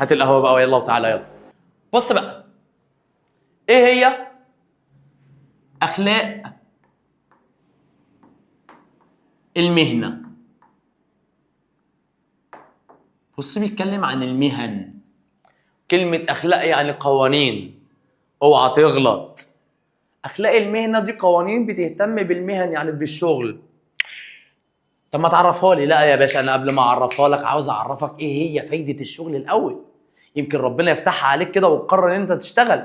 هات القهوه بقى ويلا وتعالى يلا. بص بقى، ايه هي اخلاق المهنه؟ بص بيتكلم عن المهن. كلمه اخلاق يعني قوانين، اوعى تغلط. اخلاق المهنه دي قوانين بتهتم بالمهن يعني بالشغل. طب ما تعرفها لي. لا يا باشا، انا قبل ما اعرفها لك عاوز اعرفك ايه هي فايده الشغل الاول. يمكن ربنا يفتحها عليك كده وتقرر ان انت تشتغل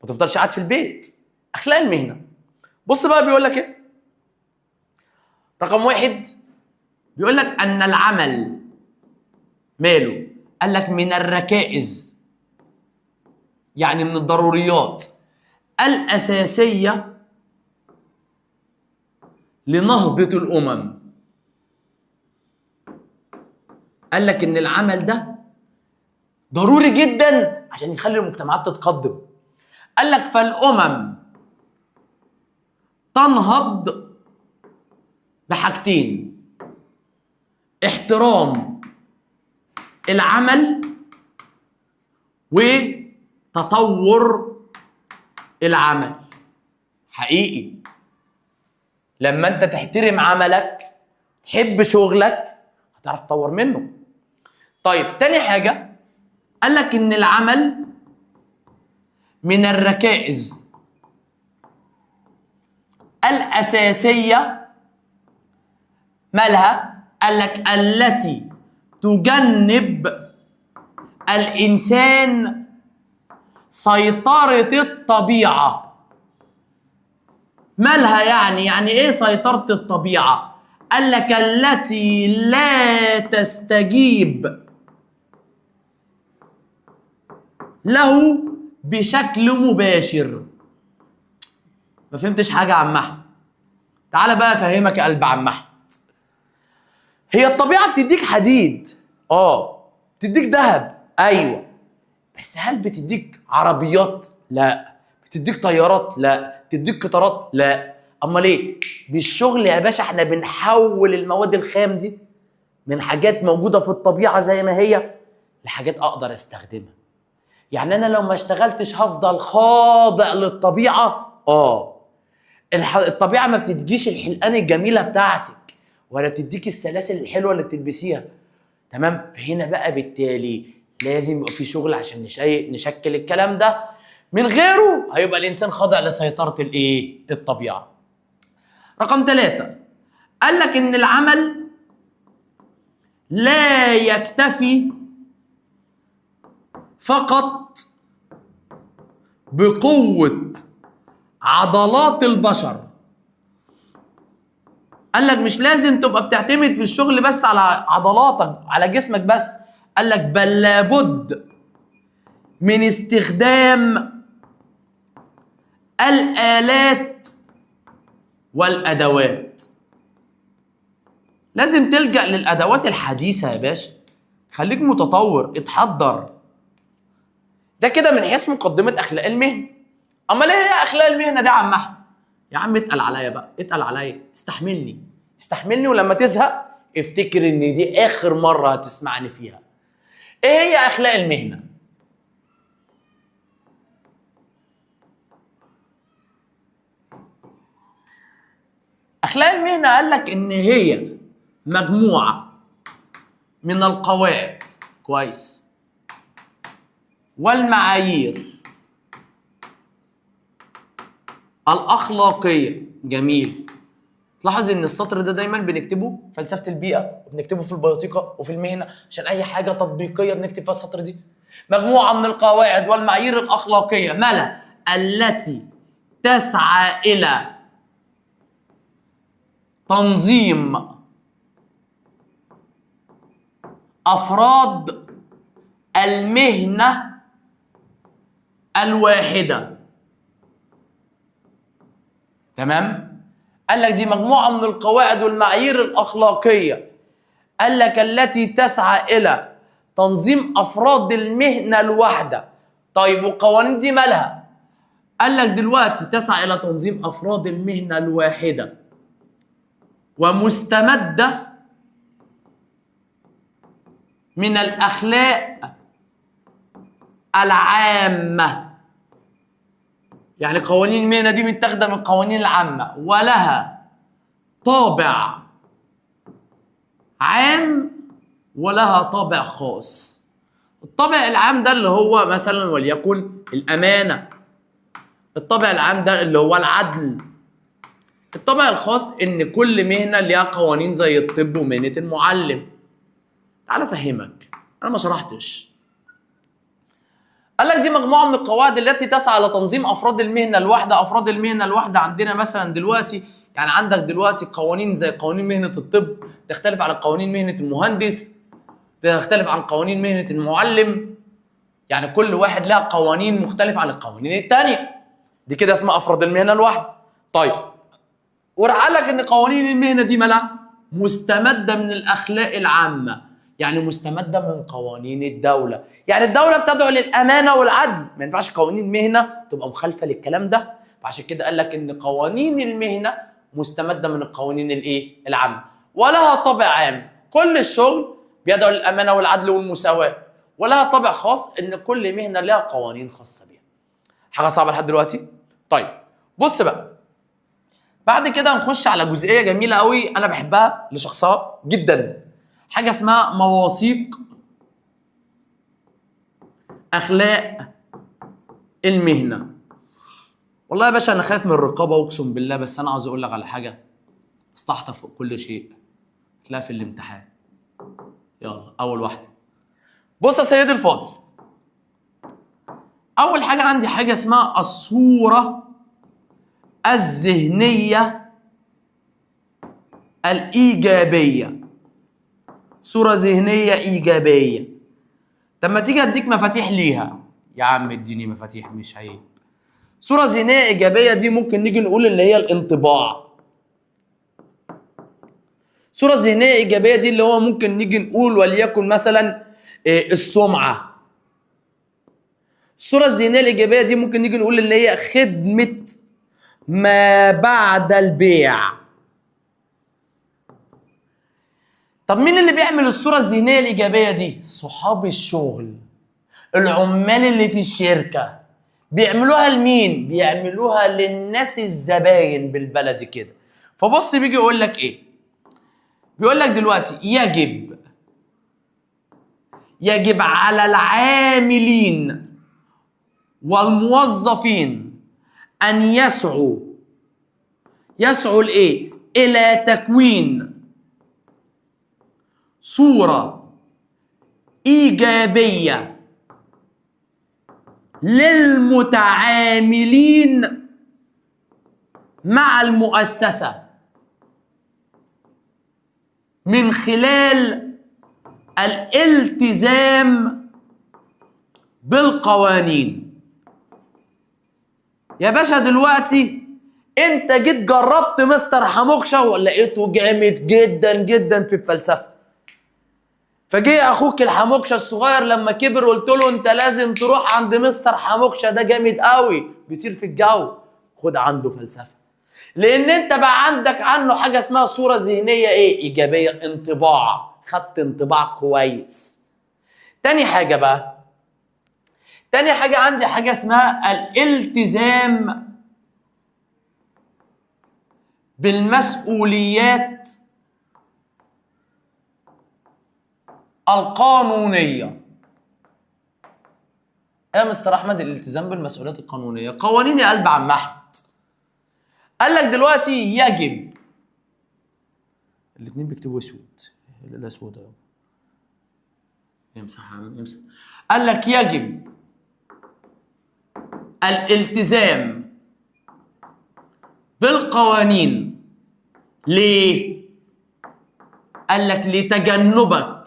ما تفضلش قاعد في البيت. اخلاق المهنه، بص بقى بيقول لك ايه. رقم واحد بيقول لك ان العمل ماله؟ قال لك من الركائز، يعني من الضروريات الاساسيه لنهضه الامم. قال لك ان العمل ده ضروري جدا عشان يخلي المجتمعات تتقدم. قال لك فالامم تنهض بحاجتين: احترام العمل وتطور العمل. حقيقي لما انت تحترم عملك تحب شغلك هتعرف تطور منه. طيب تاني حاجة قال لك ان العمل من الركائز الأساسية. مالها؟ قال لك التي تجنب الإنسان سيطرة الطبيعة. مالها يعني ايه سيطرة الطبيعة؟ قال لك التي لا تستجيب له بشكل مباشر. ما فهمتش حاجة يا عم أحمد. تعالى بقى أفهمك يا قلب عم أحمد. هي الطبيعة بتديك حديد، بتديك ذهب، أيوه، بس هل بتديك عربيات؟ لا. بتديك طيارات؟ لا. بتديك قطارات؟ لا. امال ايه؟ بالشغل يا باشا احنا بنحول المواد الخام دي من حاجات موجوده في الطبيعه زي ما هي لحاجات اقدر استخدمها. يعني انا لو ما اشتغلتش هفضل خاضع للطبيعه. الطبيعه ما بتديكيش الحلقان الجميله بتاعتك ولا بتديك السلاسل الحلوه اللي بتلبسيها. تمام؟ فهنا بقى بالتالي لازم يبقى في شغل عشان نشكل الكلام ده. من غيره هيبقى الانسان خاضع لسيطره الطبيعه. رقم 3 قال لك ان العمل لا يكتفي فقط بقوه عضلات البشر. قال لك مش لازم تبقى بتعتمد في الشغل بس على عضلاتك على جسمك بس. قال لك بل لابد من استخدام الآلات والأدوات. لازم تلجأ للأدوات الحديثة يا باشا. خليك متطور، اتحضر. ده كده من حيث مقدمة أخلاق المهنة. أمال إيه هي أخلاق المهنة دي يا عم أحمد؟ يا عم اتقل عليا بقى، اتقل عليا، استحملني ولما تزهق افتكر إن دي آخر مرة هتسمعني فيها. إيه هي أخلاق المهنة؟ أخلاق المهنة قال لك إن هي مجموعة من القواعد، كويس، والمعايير الأخلاقية. جميل. تلاحظ إن السطر ده دايما بنكتبه فلسفة البيئة وبنكتبه في البيوتيكا وفي المهنة عشان أي حاجة تطبيقية بنكتب فيها السطر دي. مجموعة من القواعد والمعايير الأخلاقية مالها؟ التي تسعى إلى تنظيم أفراد المهنة الواحدة. تمام؟ قال لك دي مجموعة من القواعد والمعايير الأخلاقية. قال لك التي تسعى إلى تنظيم أفراد المهنة الواحدة. طيب والقوانين دي مالها؟ قال لك دلوقتي تسعى إلى تنظيم أفراد المهنة الواحدة ومستمدة من الأخلاق العامة. يعني قوانين المهنة دي متاخدة من القوانين العامة ولها طابع عام ولها طابع خاص. الطابع العام ده اللي هو مثلا وليكن الأمانة. الطابع العام ده اللي هو العدل. الطابع الخاص ان كل مهنة ليها قوانين زي الطب ومهنة المعلم. تعال افهمك، انا ما شرحتش. قال لك دي مجموعة من القواعد التي تسعى لتنظيم افراد المهنة الواحدة. افراد المهنة الواحدة عندنا مثلا دلوقتي، يعني عندك دلوقتي قوانين زي قوانين مهنة الطب تختلف عن قوانين مهنة المهندس، تختلف عن قوانين مهنة المعلم. يعني كل واحد لها قوانين مختلفة عن القوانين التانية. دي كده اسمها افراد المهنة الواحدة. طيب، وراح قال لك ان قوانين المهنة دي مالها مستمدة من الاخلاق العامة، يعني مستمدة من قوانين الدولة. يعني الدولة بتدعو للامانة والعدل، ما ينفعش قوانين مهنة تبقى مخالفة للكلام ده. فعشان كده قال لك ان قوانين المهنة مستمدة من القوانين الايه؟ العامة، ولها طابع عام. كل الشغل بيدعو للامانة والعدل والمساواة، ولها طابع خاص ان كل مهنة لها قوانين خاصة بيها. حاجة صعبة لحد دلوقتي؟ طيب بص بقى، بعد كده هنخش على جزئيه جميله قوي انا بحبها لشخصها جدا، حاجه اسمها مواثيق اخلاق المهنه. والله يا باشا انا خايف من الرقابه اقسم بالله، بس انا عاوز اقول لك على حاجه مصلحتها فوق كل شيء، تلاقيها في الامتحان. يلا اول واحده، بص يا سيدي الفاضل، اول حاجه عندي حاجه اسمها الصوره الذهنيه الايجابيه. صوره ذهنيه ايجابيه. طب ما تيجي اديك مفاتيح ليها يا عم، اديني مفاتيح مش عيب. صورة ذهنية إيجابية دي ممكن نيجي نقول اللي هي الانطباع. صورة ذهنية إيجابية دي اللي هو ممكن نيجي نقول وليكن مثلا السمعة. الصورة الذهنية الإيجابية دي ممكن نيجي نقول اللي هي خدمة ما بعد البيع. طب مين اللي بيعمل الصورة الذهنية الإيجابية دي؟ صحاب الشغل، العمال اللي في الشركة. بيعملوها لمين؟ بيعملوها للناس الزباين بالبلدي كده. فبص بيجي يقول لك ايه؟ بيقول لك دلوقتي يجب على العاملين والموظفين ان يسعوا لايه؟ الى تكوين صورة ايجابية للمتعاملين مع المؤسسة من خلال الالتزام بالقوانين. يا باشا دلوقتي انت جيت جربت مستر حموكشة ولقيته جامد جدا جدا في الفلسفة، فجه اخوك الحموكشة الصغير لما كبر قلت له انت لازم تروح عند مستر حموكشة، ده جامد قوي بيطير في الجو، خد عنده فلسفة. لان انت بقى عندك عنه حاجة اسمها صورة ذهنية ايه؟ ايجابية، انطباع، خدت انطباع كويس. تاني حاجة عندي حاجة اسمها الالتزام بالمسؤوليات القانونية. يا مستر احمد الالتزام بالمسؤوليات القانونية قوانين يا قلب عم احمد. قال لك دلوقتي يجب، الاثنين بيكتبوا اسود، الاسود اهو، امسح امسح. قال لك يجب الالتزام بالقوانين. ليه؟ قال لك لتجنبك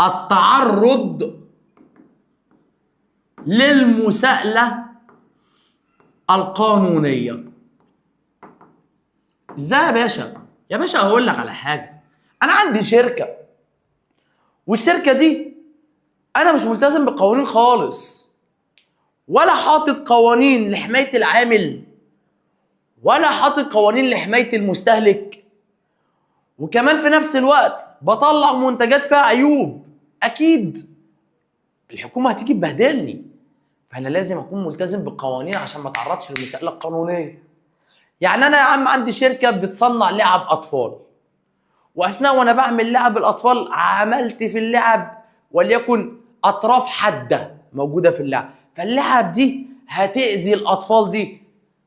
التعرض للمساءلة القانونية. ازاي يا باشا؟ يا باشا هقول لك على حاجة، أنا عندي شركة، والشركة دي أنا مش ملتزم بالقوانين خالص، ولا حاطط قوانين لحماية العامل، ولا حاطط قوانين لحماية المستهلك، وكمان في نفس الوقت بطلع منتجات فيها عيوب. اكيد الحكومه هتيجي تبهدلني، فانا لازم اكون ملتزم بالقوانين عشان ما اتعرضش للمساءله القانونيه. يعني انا يا عم عندي شركه بتصنع لعب اطفال، واثناء وانا بعمل لعب الاطفال عملت في اللعب وليكن اطراف حاده موجوده في اللعب، فاللعب دي هتاذي الاطفال دي،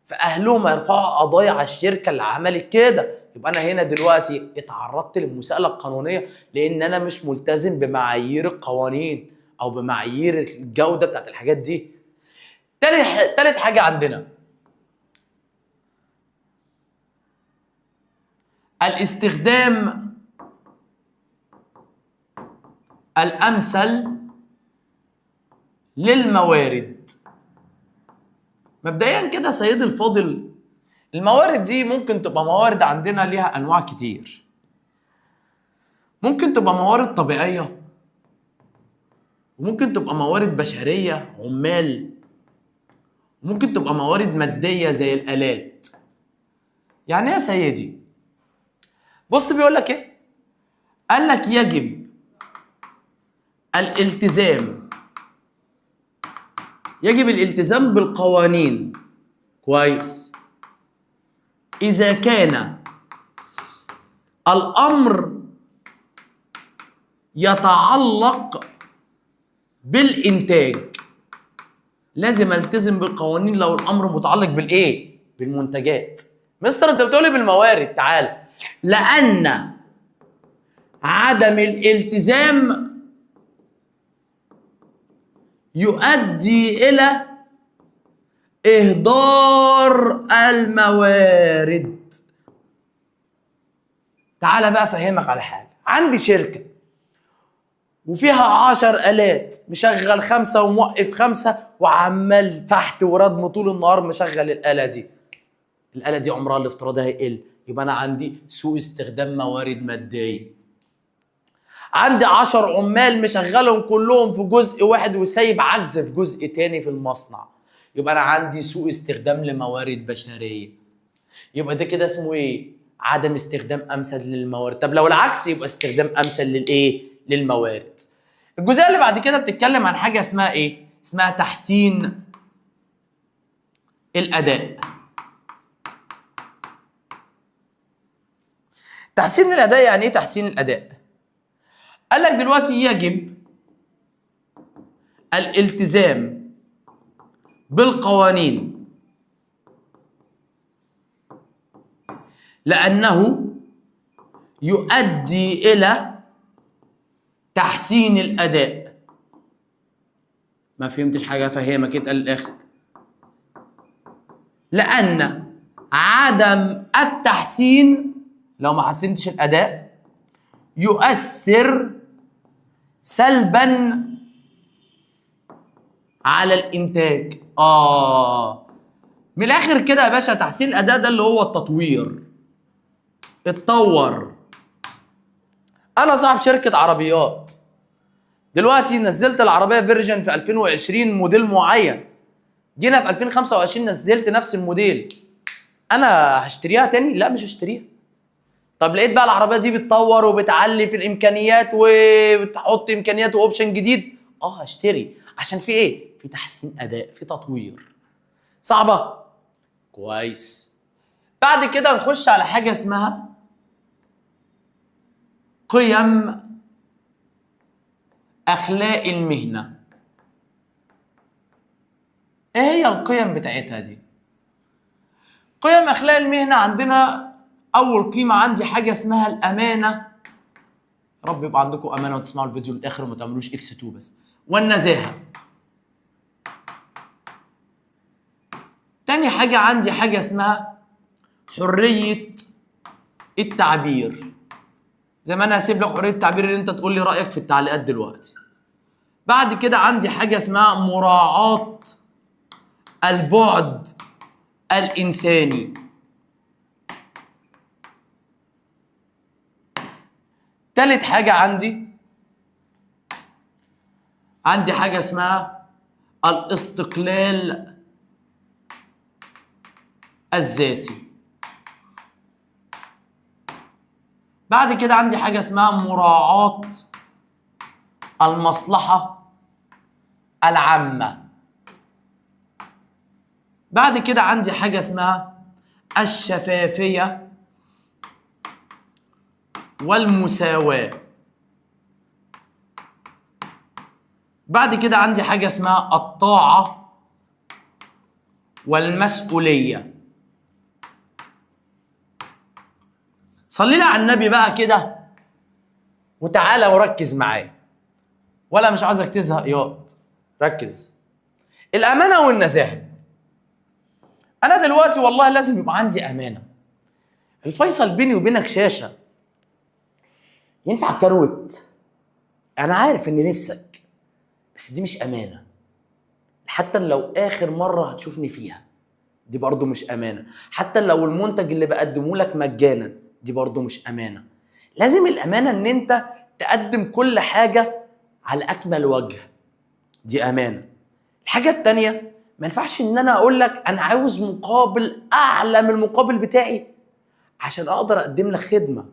فاهلهم هيرفعوا قضايا على الشركه اللي عملت كده. يبقى انا هنا دلوقتي اتعرضت للمساءله القانونيه لان انا مش ملتزم بمعايير القوانين او بمعايير الجوده بتاعت الحاجات دي. تالت حاجه عندنا الاستخدام الامثل للموارد. مبدئيا كده سيدي الفاضل، الموارد دي ممكن تبقى موارد عندنا ليها انواع كتير. ممكن تبقى موارد طبيعيه، وممكن تبقى موارد بشريه عمال، وممكن تبقى موارد ماديه زي الالات. يعني ايه يا سيدي؟ بص بيقول لك ايه، قال لك يجب الالتزام، يجب الالتزام بالقوانين كويس إذا كان الأمر يتعلق بالإنتاج. لازم التزم بالقوانين لو الأمر متعلق بالإيه؟ بالمنتجات. مستر أنت بتقولي بالموارد، تعال. لأن عدم الالتزام يؤدي إلى إهدار الموارد. تعال بقى أفهمك على حاجة. عندي شركة وفيها 10 آلات، مشغل 5 وموقف 5 وعمال تحت وردم طول النهار مشغل الآلة دي. الآلة دي عمرها الافتراضي هيقل، يبقى أنا عندي سوء استخدام موارد مادية. عندي 10 عمال مشغلهم كلهم في جزء واحد وسايب عجز في جزء تاني في المصنع، يبقى أنا عندي سوء استخدام لموارد بشرية. يبقى ده كده اسمه إيه؟ عدم استخدام أمثل للموارد. طب لو العكس يبقى استخدام أمثل للإيه؟ للموارد. الجزئيه اللي بعد كده بتتكلم عن حاجه اسمها ايه؟ اسمها تحسين الاداء. تحسين الاداء يعني ايه تحسين الاداء؟ قال لك دلوقتي يجب الالتزام بالقوانين لانه يؤدي الى تحسين الاداء. ما فهمتش حاجه، افهمك انت للاخر. لان عدم التحسين لو ما حسنتش الاداء يؤثر سلبا على الانتاج. من الاخر كده يا باشا، تحسين الاداء ده اللي هو التطوير. اتطور. انا صاحب شركه عربيات، دلوقتي نزلت العربيه فيرجن في 2020 موديل معين، جينا في 2025 نزلت نفس الموديل، انا هشتريها تاني؟ لا مش هشتريها. طب لقيت بقى العربيه دي بتطور وبتعلي في الامكانيات وبتحط امكانيات واوبشن جديد، هشتري. عشان في ايه؟ في تحسين اداء، في تطوير. صعبه؟ كويس. بعد كده نخش على حاجه اسمها قيم اخلاق المهنه. ايه هي القيم بتاعتها دي؟ قيم اخلاق المهنه عندنا اول قيمه عندي حاجه اسمها الامانه. يا رب يبقى عندكم امانه وتسمعوا الفيديو للاخر وما تعملوش اكس 2 بس. والنزاهه. تاني حاجه عندي حاجه اسمها حريه التعبير. زي ما انا هسيب لك حريه التعبير ان انت تقول لي رايك في التعليقات دلوقتي. بعد كده عندي حاجه اسمها مراعاه البعد الانساني. تالت حاجه عندي حاجه اسمها الاستقلال الذاتي. بعد كده عندي حاجه اسمها مراعاه المصلحة العامة. بعد كده عندي حاجة اسمها الشفافية والمساواة. بعد كده عندي حاجة اسمها الطاعة والمسؤولية. صلي لي على النبي بقى كده وتعالى وركز معايا، ولا مش عايزك تزهق ياض، ركز. الأمانة والنزاهة. أنا دلوقتي والله لازم يبقى عندي أمانة. الفيصل بيني وبينك شاشة، ينفع كروت؟ أنا عارف إن نفسك، بس دي مش أمانة. حتى لو آخر مرة هتشوفني فيها دي برضو مش أمانة. حتى لو المنتج اللي بقدمه لك مجانا دي برضو مش أمانة. لازم الأمانة إن أنت تقدم كل حاجة على أكمل وجه، دي أمانة. الحاجة التانية، ما ينفعش إن أنا أقول لك أنا عاوز مقابل أعلى من المقابل بتاعي عشان أقدر أقدم لك خدمة.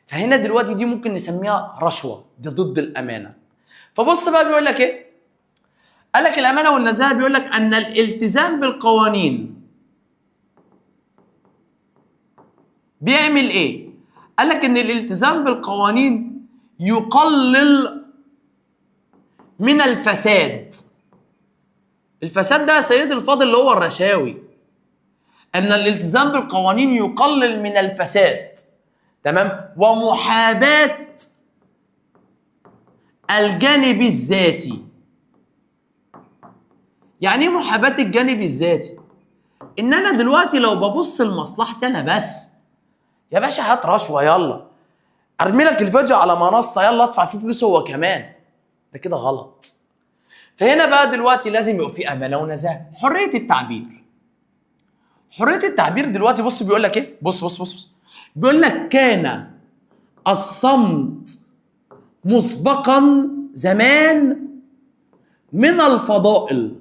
فهنا دلوقتي دي ممكن نسميها رشوة، دي ضد الأمانة. فبص بقى بيقول لك إيه؟ قال لك الأمانة والنزاهة بيقول لك أن الالتزام بالقوانين بيعمل إيه؟ قال لك إن الالتزام بالقوانين يقلل من الفساد. الفساد ده يا سيدي الفاضل اللي هو الرشاوي. أن الالتزام بالقوانين يقلل من الفساد، تمام؟ ومحاباة الجانب الذاتي. يعني ايه محاباة الجانب الذاتي؟ ان انا دلوقتي لو ببص لمصلحتي انا بس، يا باشا هات رشوه، يلا ارمي لك الفيديو على منصه، يلا ادفع فيه فلوس هو كمان، ده كده غلط. فهنا بقى دلوقتي لازم يبقى في امانه ونزاهه. حريه التعبير. حريه التعبير دلوقتي بص بيقول لك ايه؟ بص بيقول لك كان الصمت مسبقا زمان من الفضائل.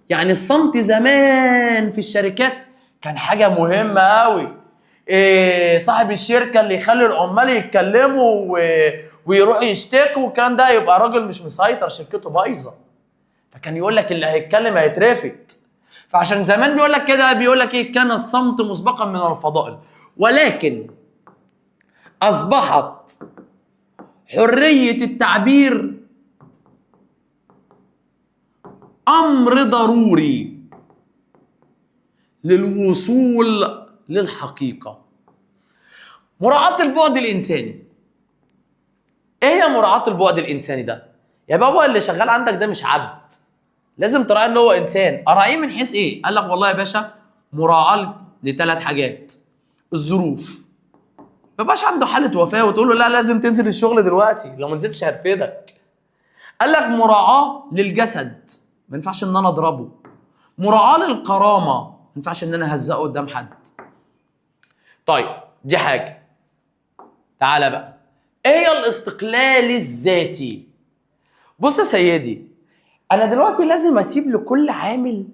يعني الصمت زمان في الشركات كان حاجة مهمة قوي. إيه صاحب الشركة اللي يخلي العمال يتكلموا ويروحوا يشتكوا والكلام ده، يبقى راجل مش مسيطر، شركته بايظة. فكان يقول لك اللي هيتكلم هيترفد. فعشان زمان بيقول لك كده، بيقول لك ايه؟ كان الصمت مسبقا من الفضائل. ولكن أصبحت حرية التعبير أمر ضروري للوصول للحقيقة. مراعاة البعد الإنساني. إيه هي مراعاة البعد الإنساني ده؟ يا بابا اللي شغال عندك ده مش عبد، لازم تراعي إن هو إنسان. أراعيه من حيث إيه؟ قال لك والله يا باشا مراعاة لثلاث حاجات. الظروف، ما يبقاش عنده حالة وفاة وتقول له لا لازم تنزل الشغل دلوقتي، لو ما نزلتش هرفدك. قال لك مراعاة للجسد، ما ينفعش إن أنا أضربه. مراعاة للكرامة، ما ينفعش إن أنا أهزقه قدام حد. طيب دي حاجة. تعالى بقى، ايه هي الاستقلال الذاتي؟ بص يا سيدي، انا دلوقتي لازم اسيب لكل عامل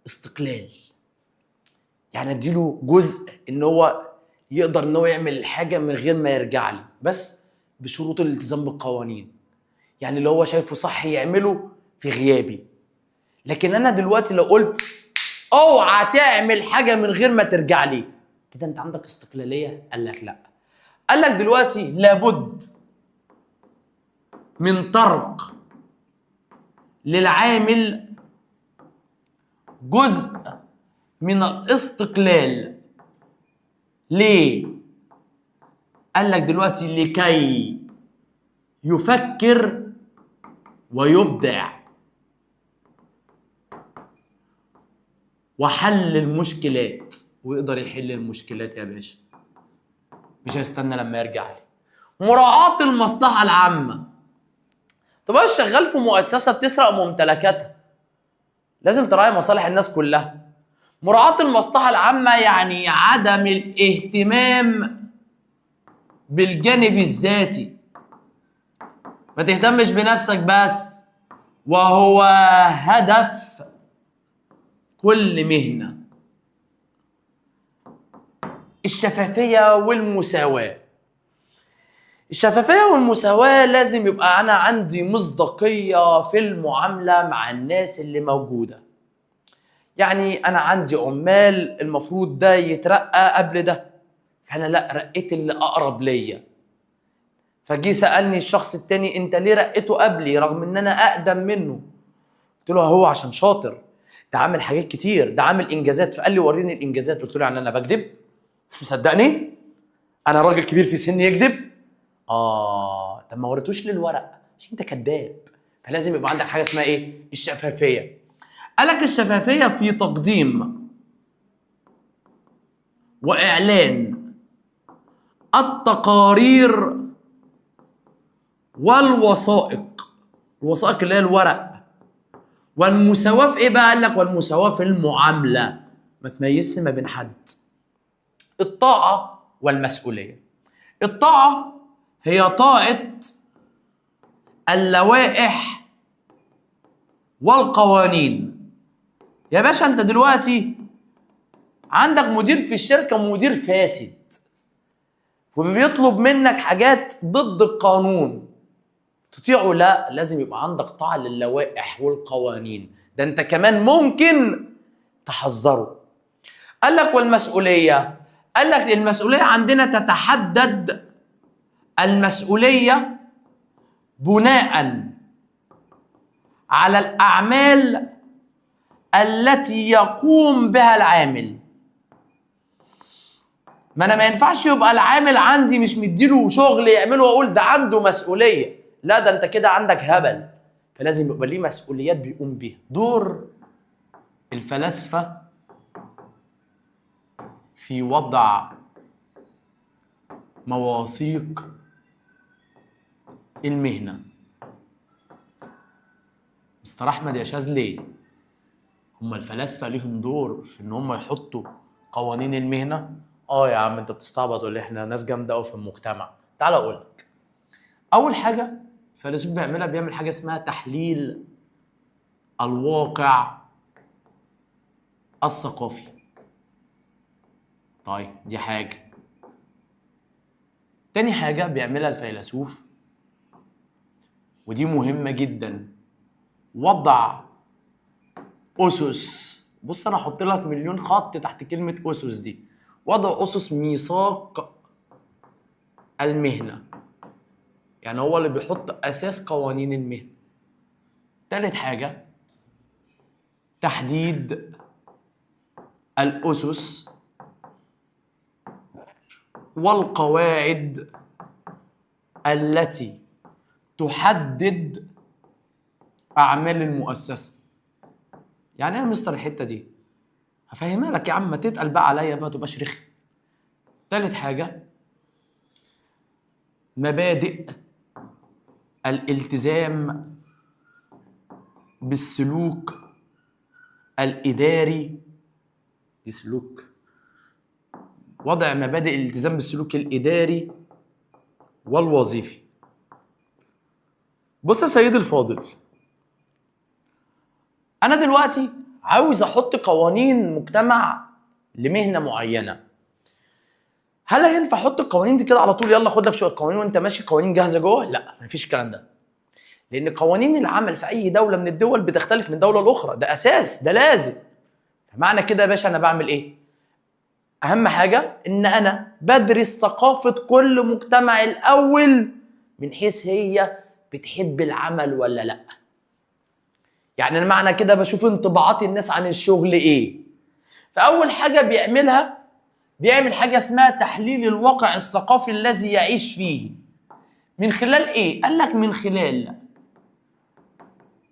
استقلال. يعني اديله جزء ان هو يقدر ان هو يعمل الحاجة من غير ما يرجع لي، بس بشروط الالتزام بالقوانين. يعني اللي هو شايفه صح يعمله في غيابي. لكن انا دلوقتي لو قلت اوعى تعمل حاجة من غير ما ترجع لي، كده انت عندك استقلالية؟ قال لك لا. قال لك دلوقتي لابد من ترك للعامل جزء من الاستقلال. ليه؟ قال لك دلوقتي لكي يفكر ويبدع وحل المشكلات، ويقدر يحل المشكلات يا باشا، مش هيستنى لما يرجع لي. مراعاة المصلحة العامة. تبقى شغال في مؤسسة بتسرق ممتلكاتها، لازم تراعي مصالح الناس كلها. مراعاة المصلحة العامة يعني عدم الاهتمام بالجانب الذاتي. ما تهتمش بنفسك بس، وهو هدف كل مهنة. الشفافية والمساواة. الشفافية والمساواة لازم يبقى أنا عندي مصداقية في المعاملة مع الناس اللي موجودة. يعني أنا عندي عمال المفروض ده يترقى قبل ده، فأنا لا رقيت اللي أقرب ليا. فجي سألني الشخص التاني أنت ليه رقيته قبلي رغم إن أنا أقدم منه؟ قلت له هو عشان شاطر، ده عامل حاجات كتير، ده عامل إنجازات. فقال لي وريني الإنجازات. قلت له يعني أنا بكذب؟ مش مصدقني؟ أنا راجل كبير في سني يكذب؟ طب ما وريتوش لي الورق عشان انت كذاب. فلازم يبقى عندك حاجه اسمها ايه؟ الشفافيه. قالك الشفافيه في تقديم واعلان التقارير والوثائق. الوثائق اللي هي الورق. والمساواه في ايه بقى؟ قال لك والمساواه في المعامله، ما تميزش ما بين حد. الطاعه والمسؤوليه. الطاعه هي طاعه اللوائح والقوانين. يا باشا انت دلوقتي عندك مدير في الشركة مدير فاسد وبيطلب منك حاجات ضد القانون، تطيعه؟ لا، لازم يبقى عندك طاعة للوائح والقوانين. ده انت كمان ممكن تحذره. قال لك والمسؤولية. قال لك المسؤولية عندنا تتحدد المسؤولية بناء على الأعمال التي يقوم بها العامل. ما انا ما ينفعش يبقى العامل عندي مش مديله شغل يعمله واقول ده عنده مسؤوليه. لا، ده انت كده عندك هبل. فلازم يبقى ليه مسؤوليات بيقوم بيها. دور الفلاسفه في وضع مواثيق المهنه. مستر احمد يا شاذلي، هم الفلاسفه ليهم دور في ان هم يحطوا قوانين المهنه؟ يا عم انت بتستعبط ولا احنا ناس جامده قوي في المجتمع؟ تعال اقول لك. اول حاجه الفيلسوف بيعملها، بيعمل حاجه اسمها تحليل الواقع الثقافي. طيب دي حاجه. تاني حاجه بيعملها الفيلسوف ودي مهمه جدا، وضع اسس. بص انا هحط لك مليون خط تحت كلمه اسس دي. وضع اسس ميثاق المهنه، يعني هو اللي بيحط اساس قوانين المهنه. تالت حاجه تحديد الاسس والقواعد التي تحدد اعمال المؤسسه. يعني ايه يا مستر الحته دي؟ هفهمها لك يا عم، ما تتقل بقى عليا بقى تبقاش رخم. تالت حاجه مبادئ الالتزام بالسلوك الاداري. سلوك، وضع مبادئ الالتزام بالسلوك الاداري والوظيفي. بص يا سيدي الفاضل، انا دلوقتي عاوز احط قوانين مجتمع لمهنه معينه. هل هينفع احط القوانين دي كده على طول؟ يلا خد لك شويه قوانين وانت ماشي، قوانين جاهزه جوه؟ لا، مفيش الكلام ده. لان قوانين العمل في اي دوله من الدول بتختلف من دوله لاخرى، ده اساس، ده لازم. فمعنى كده يا باشا انا بعمل ايه؟ اهم حاجه ان انا بدرس ثقافه كل مجتمع الاول، من حيث هي بتحب العمل ولا لا. يعني معنى كده بشوف انطباعات الناس عن الشغل ايه. فاول حاجه بيعملها، بيعمل حاجه اسمها تحليل الواقع الثقافي الذي يعيش فيه. من خلال ايه؟ قال لك من خلال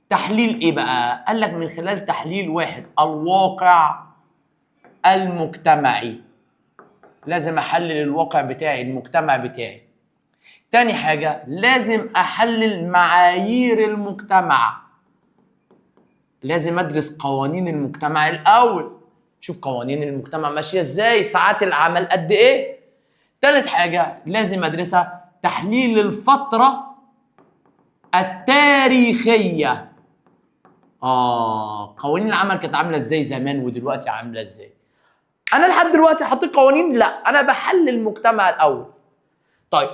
تحليل ايه بقى؟ قال لك من خلال تحليل واحد، الواقع المجتمعي. لازم احلل الواقع بتاعي، المجتمع بتاعي. تاني حاجة لازم احلل معايير المجتمع. لازم ادرس قوانين المجتمع الاول، شوف قوانين المجتمع ماشية ازاي، ساعات العمل قد ايه. تالت حاجة لازم ادرسها تحليل الفترة التاريخية. قوانين العمل كانت عاملة ازاي زمان ودلوقتي عاملة ازاي. انا لحد دلوقتي حاطط قوانين؟ لا، انا بحلل المجتمع الاول. طيب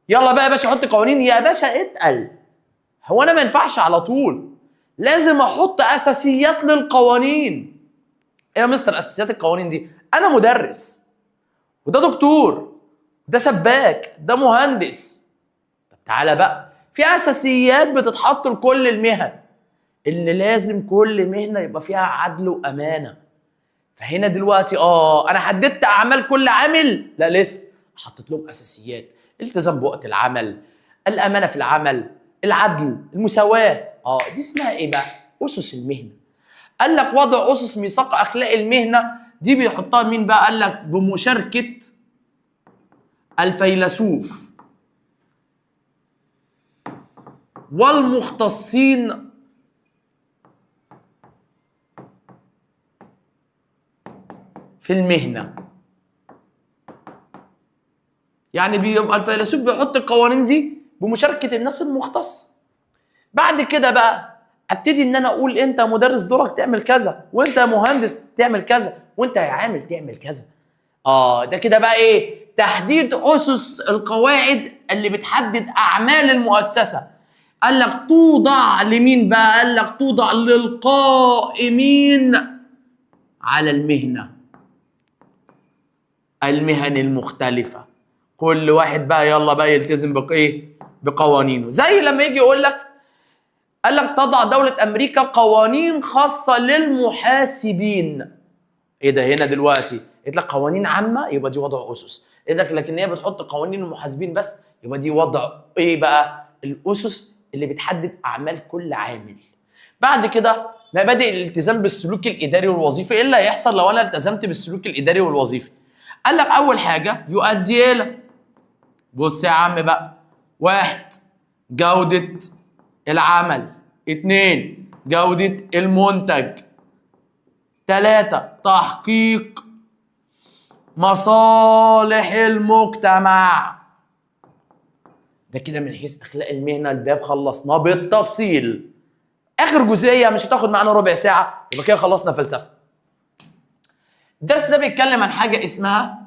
يلا بقى يا باشا حط قوانين يا باشا، اتقل. هو انا ما ينفعش على طول، لازم احط اساسيات للقوانين. ايه يا مستر اساسيات القوانين دي؟ انا مدرس وده دكتور، ده سباك، ده مهندس. طب تعالى بقى، في اساسيات بتتحط لكل المهن اللي لازم كل مهنه يبقى فيها عدل وامانه. فهنا دلوقتي انا حددت اعمال كل عامل؟ لا لسه، حطيت لهم اساسيات: الالتزام بوقت العمل، الامانه في العمل، العدل، المساواه. دي اسمها ايه بقى؟ اسس المهنه. قال لك وضع اسس ميثاق اخلاق المهنه، دي بيحطها مين بقى؟ قال لك بمشاركه الفيلسوف والمختصين في المهنه. يعني بيبقى الفيلسوف بيحط القوانين دي بمشاركه الناس المختصه. بعد كده بقى ابتدي ان انا اقول انت يا مدرس دورك تعمل كذا، وانت يا مهندس تعمل كذا، وانت يا عامل تعمل كذا. ده كده بقى ايه؟ تحديد اسس القواعد اللي بتحدد اعمال المؤسسه. قال لك توضع لمين بقى؟ قال لك توضع للقائمين على المهن المختلفه. كل واحد بقى يلا بقى يلتزم بايه؟ بقوانينه. زي لما يجي يقول لك، قال لك تضع دولة أمريكا قوانين خاصة للمحاسبين. إيه ده هنا دلوقتي؟ قلت لك قوانين عامة، يبقى دي وضع أسس. قلت لك لكن هي بتحط قوانين المحاسبين بس، يبقى دي وضع إيه بقى؟ الأسس اللي بتحدد أعمال كل عامل. بعد كده مبادئ الالتزام بالسلوك الإداري والوظيفي. إيه اللي هيحصل لو أنا التزمت بالسلوك الإداري والوظيفي؟ قال لك أول حاجة يؤدي إلى، بص يا عم بقى: 1 جودة العمل، 2 جودة المنتج، 3 تحقيق مصالح المجتمع. ده كده من حيث اخلاق المهنه. الباب خلصناه بالتفصيل. اخر جزئيه مش هتاخد معانا ربع ساعه، يبقى كده خلصنا فلسفه. الدرس ده بيتكلم عن حاجه اسمها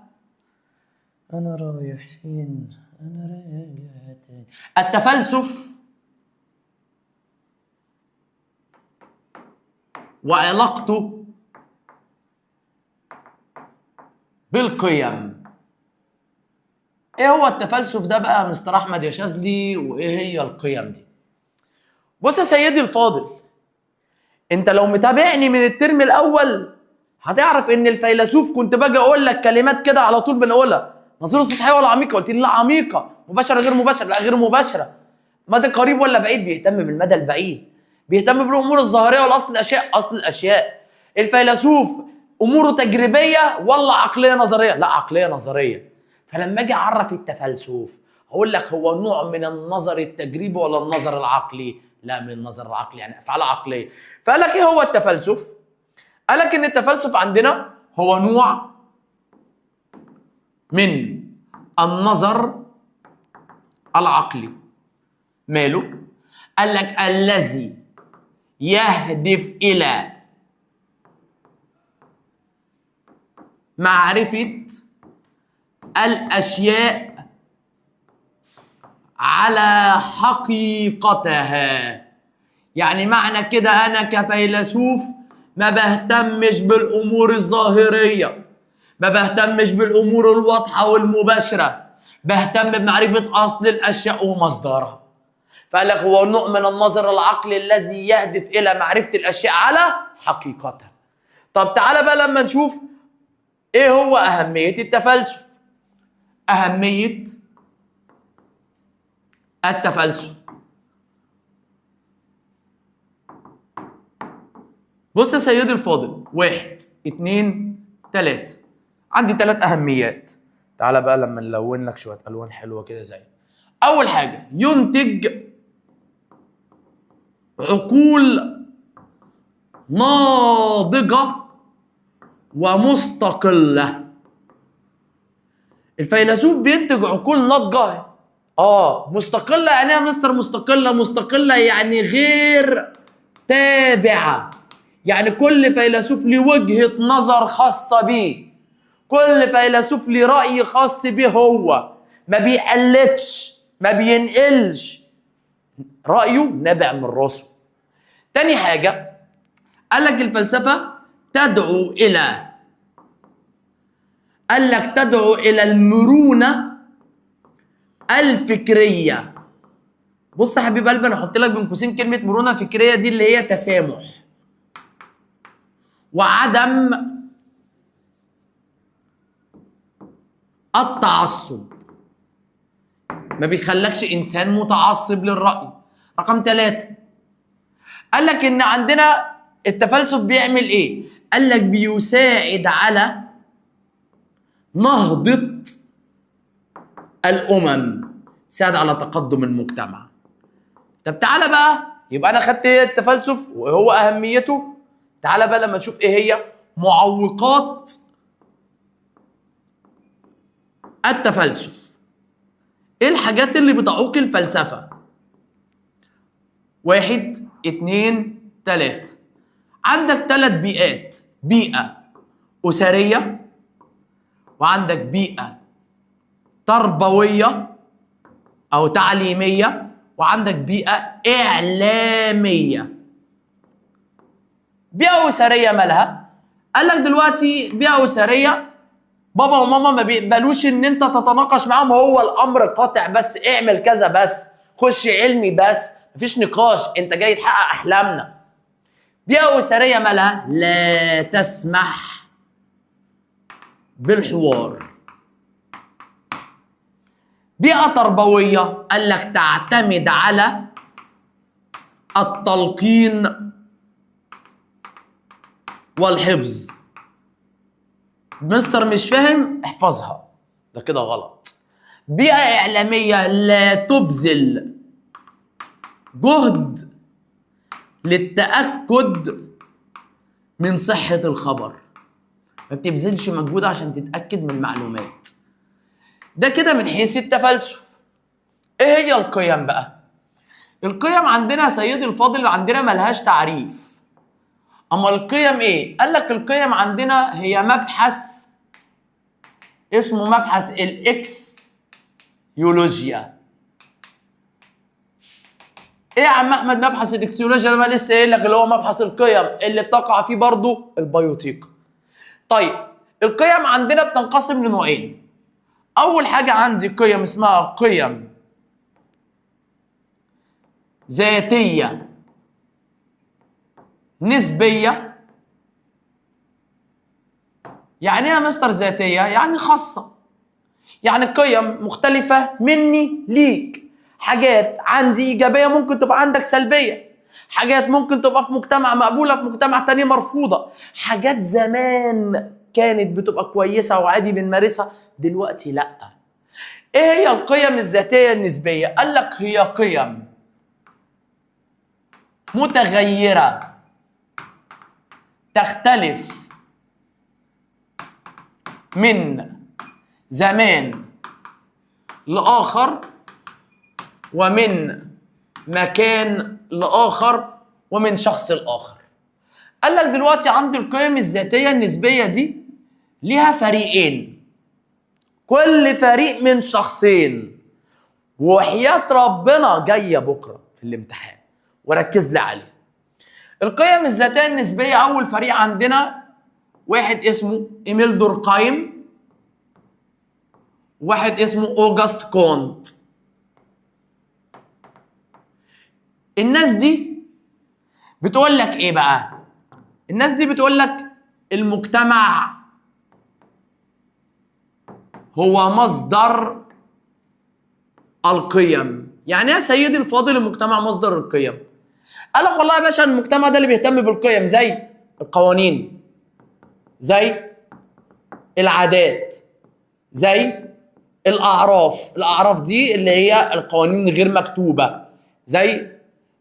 انا رايح فين انا راجع تاني. التفلسف وعلاقته بالقيم. ايه هو التفلسف ده بقى مستر احمد يا شاذلي؟ وايه هي القيم دي؟ بص يا سيدي الفاضل، انت لو متابعني من الترم الاول هتعرف ان الفيلسوف كنت باجي اقول لك كلمات كده على طول بنقولها: نظريه سطحيه ولا عميقه؟ قلت لي لا عميقه. مباشره غير مباشره؟ لا غير مباشره. مدى قريب ولا بعيد؟ بيهتم بالمدى البعيد. بيهتم بالامور الظاهريه ولا اصل الاشياء؟ اصل الاشياء. الفيلسوف اموره تجريبيه ولا عقليه نظريه؟ لا عقليه نظريه. فلما اجي اعرف التفلسف هقول لك هو نوع من النظر التجريبي ولا النظر العقلي؟ لا من النظر العقلي، يعني افعال عقليه. فقال لك ايه هو التفلسف؟ قال لك ان التفلسف عندنا هو نوع من النظر العقلي. ماله؟ قال لك الذي يهدف الى معرفة الاشياء على حقيقتها. يعني معنى كده انا كفيلسوف ما بهتمش بالامور الظاهريه، ما بهتمش بالامور الواضحه والمباشره، بهتم بمعرفه اصل الاشياء ومصدرها. فقال لك هو نوع من النظر العقلي الذي يهدف الى معرفه الاشياء على حقيقتها. طب تعالى بقى لما نشوف ايه هو اهميه التفلسف. اهميه التفلسف، بص يا سيدي الفاضل: 1 2 3. عندي 3 أهميات. تعالى بقى لما نلون لك شوية ألوان حلوة كده زي. أول حاجة ينتج عقول ناضجة ومستقلة. الفيلسوف بينتج عقول ناضجة مستقلة. يعني ايه يا مستر مستقلة؟ مستقلة يعني غير تابعة. يعني كل فيلسوف له وجهة نظر خاصة بيه، كل فيلسوف له رأي خاص بيه، هو ما بيقلدش ما بينقلش رأيه نابع من راسه. تاني حاجة قال لك الفلسفة تدعو إلى، قال لك تدعو إلى المرونة الفكرية. بص يا حبيب قلبي، انا احط لك بين قوسين كلمة مرونة فكرية دي اللي هي تسامح وعدم التعصب، ما بيخلكش انسان متعصب للرأي. رقم 3 قال لك ان عندنا التفلسف بيعمل ايه؟ قال لك بيساعد على نهضة الأمم، يساعد على تقدم المجتمع. طب تعالى بقى، يبقى انا خدت ايه التفلسف وهو اهميته. تعالى بقى لما نشوف ايه هي معوقات التفلسف. ايه الحاجات اللي بتعوق الفلسفة؟ 1 2 3. عندك 3 بيئات: بيئة أسرية، وعندك بيئة تربوية أو تعليمية، وعندك بيئة إعلامية. بيئة أسرية مالها؟ قال لك دلوقتي بيئة أسرية بابا وماما ما بيقبلوش ان انت تتناقش معاهم، هو الامر قاطع، بس اعمل كذا، بس خش علمي، بس مفيش نقاش، انت جاي تحقق احلامنا. بيئة أسرية مالها؟ لا تسمح بالحوار. بيئة تربوية قال لك تعتمد على التلقين والحفظ. مستر مش فاهم، احفظها، ده كده غلط. بيئة إعلامية لا تبذل جهد للتأكد من صحة الخبر، ما بتبذلش مجهود عشان تتأكد من المعلومات. ده كده من حيث التفلسف. ايه هي القيم بقى؟ القيم عندنا يا سيدي الفاضل عندنا ملهاش تعريف. اما القيم ايه؟ قال لك القيم عندنا هي مبحث اسمه مبحث الاكسيولوجيا. ايه يا عم احمد مبحث الاكسيولوجيا ده؟ ما لسه قايل لك اللي هو مبحث القيم اللي بتقع فيه برضه البيوتيق. طيب القيم عندنا بتنقسم لنوعين. اول حاجه عندي قيم اسمها قيم ذاتيه نسبيه. يعني ايه يا مستر ذاتيه؟ يعني خاصه، يعني قيم مختلفه مني ليك. حاجات عندي ايجابيه ممكن تبقى عندك سلبيه، حاجات ممكن تبقى في مجتمع مقبوله في مجتمع تاني مرفوضه، حاجات زمان كانت بتبقى كويسه وعادي بنمارسها دلوقتي لا. ايه هي القيم الذاتيه النسبيه؟ قال لك هي قيم متغيره تختلف من زمان لآخر ومن مكان لآخر ومن شخص لآخر. قال لك دلوقتي عندي القيم الذاتية النسبية دي ليها فريقين، كل فريق من شخصين، وحياة ربنا جاية بكرة في الامتحان وركز لي عليه. القيم الذاتية النسبية أول فريق عندنا واحد اسمه إيميل دوركايم، واحد اسمه أوغست كونت. الناس دي بتقول لك ايه بقى؟ الناس دي بتقول لك المجتمع هو مصدر القيم. يعني يا سيدي الفاضل المجتمع مصدر القيم؟ قال لك والله يا باشا المجتمع ده اللي بيهتم بالقيم زي القوانين، زي العادات، زي الأعراف دي اللي هي القوانين غير مكتوبة. زي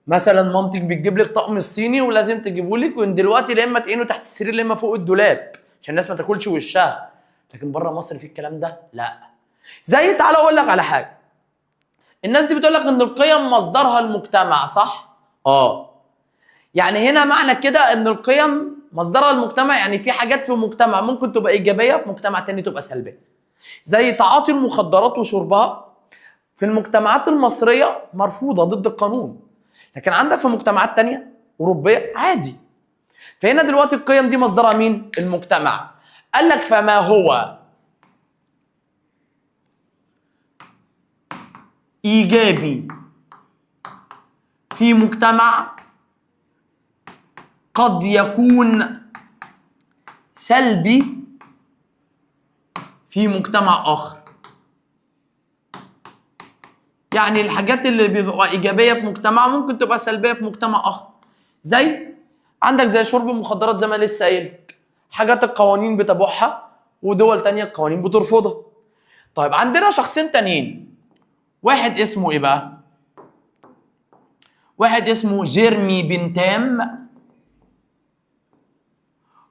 مثلا مامتك بتجيب لك طقم الصيني ولازم تجيبه لك، وان دلوقتي لا اما تعينه تحت السرير لا اما فوق الدولاب عشان الناس ما تاكلش وشها. لكن بره مصر في الكلام ده لا. زي تعالى اقول لك على حاجه، الناس دي بتقول لك ان القيم مصدرها المجتمع، صح؟ يعني هنا معنى كده ان القيم مصدرها المجتمع، يعني في حاجات في مجتمع ممكن تبقى ايجابيه، في مجتمع تاني تبقى سلبيه. زي تعاطي المخدرات وشربها، في المجتمعات المصرية مرفوضة ضد القانون، لكن عندك في مجتمعات تانية أوروبية عادي. فهنا دلوقتي القيم دي مصدرها مين؟ المجتمع. قال لك فما هو إيجابي في مجتمع قد يكون سلبي في مجتمع آخر. يعني الحاجات اللي بيبقى إيجابية في مجتمع ممكن تبقى سلبية في مجتمع آخر. عندك زي شرب المخدرات زي ما لسه قايلك، حاجات القوانين بتبوحها ودول تانية القوانين بترفضها. طيب عندنا شخصين تانيين، واحد اسمه ايه بقى؟ واحد اسمه جيرمي بنتام،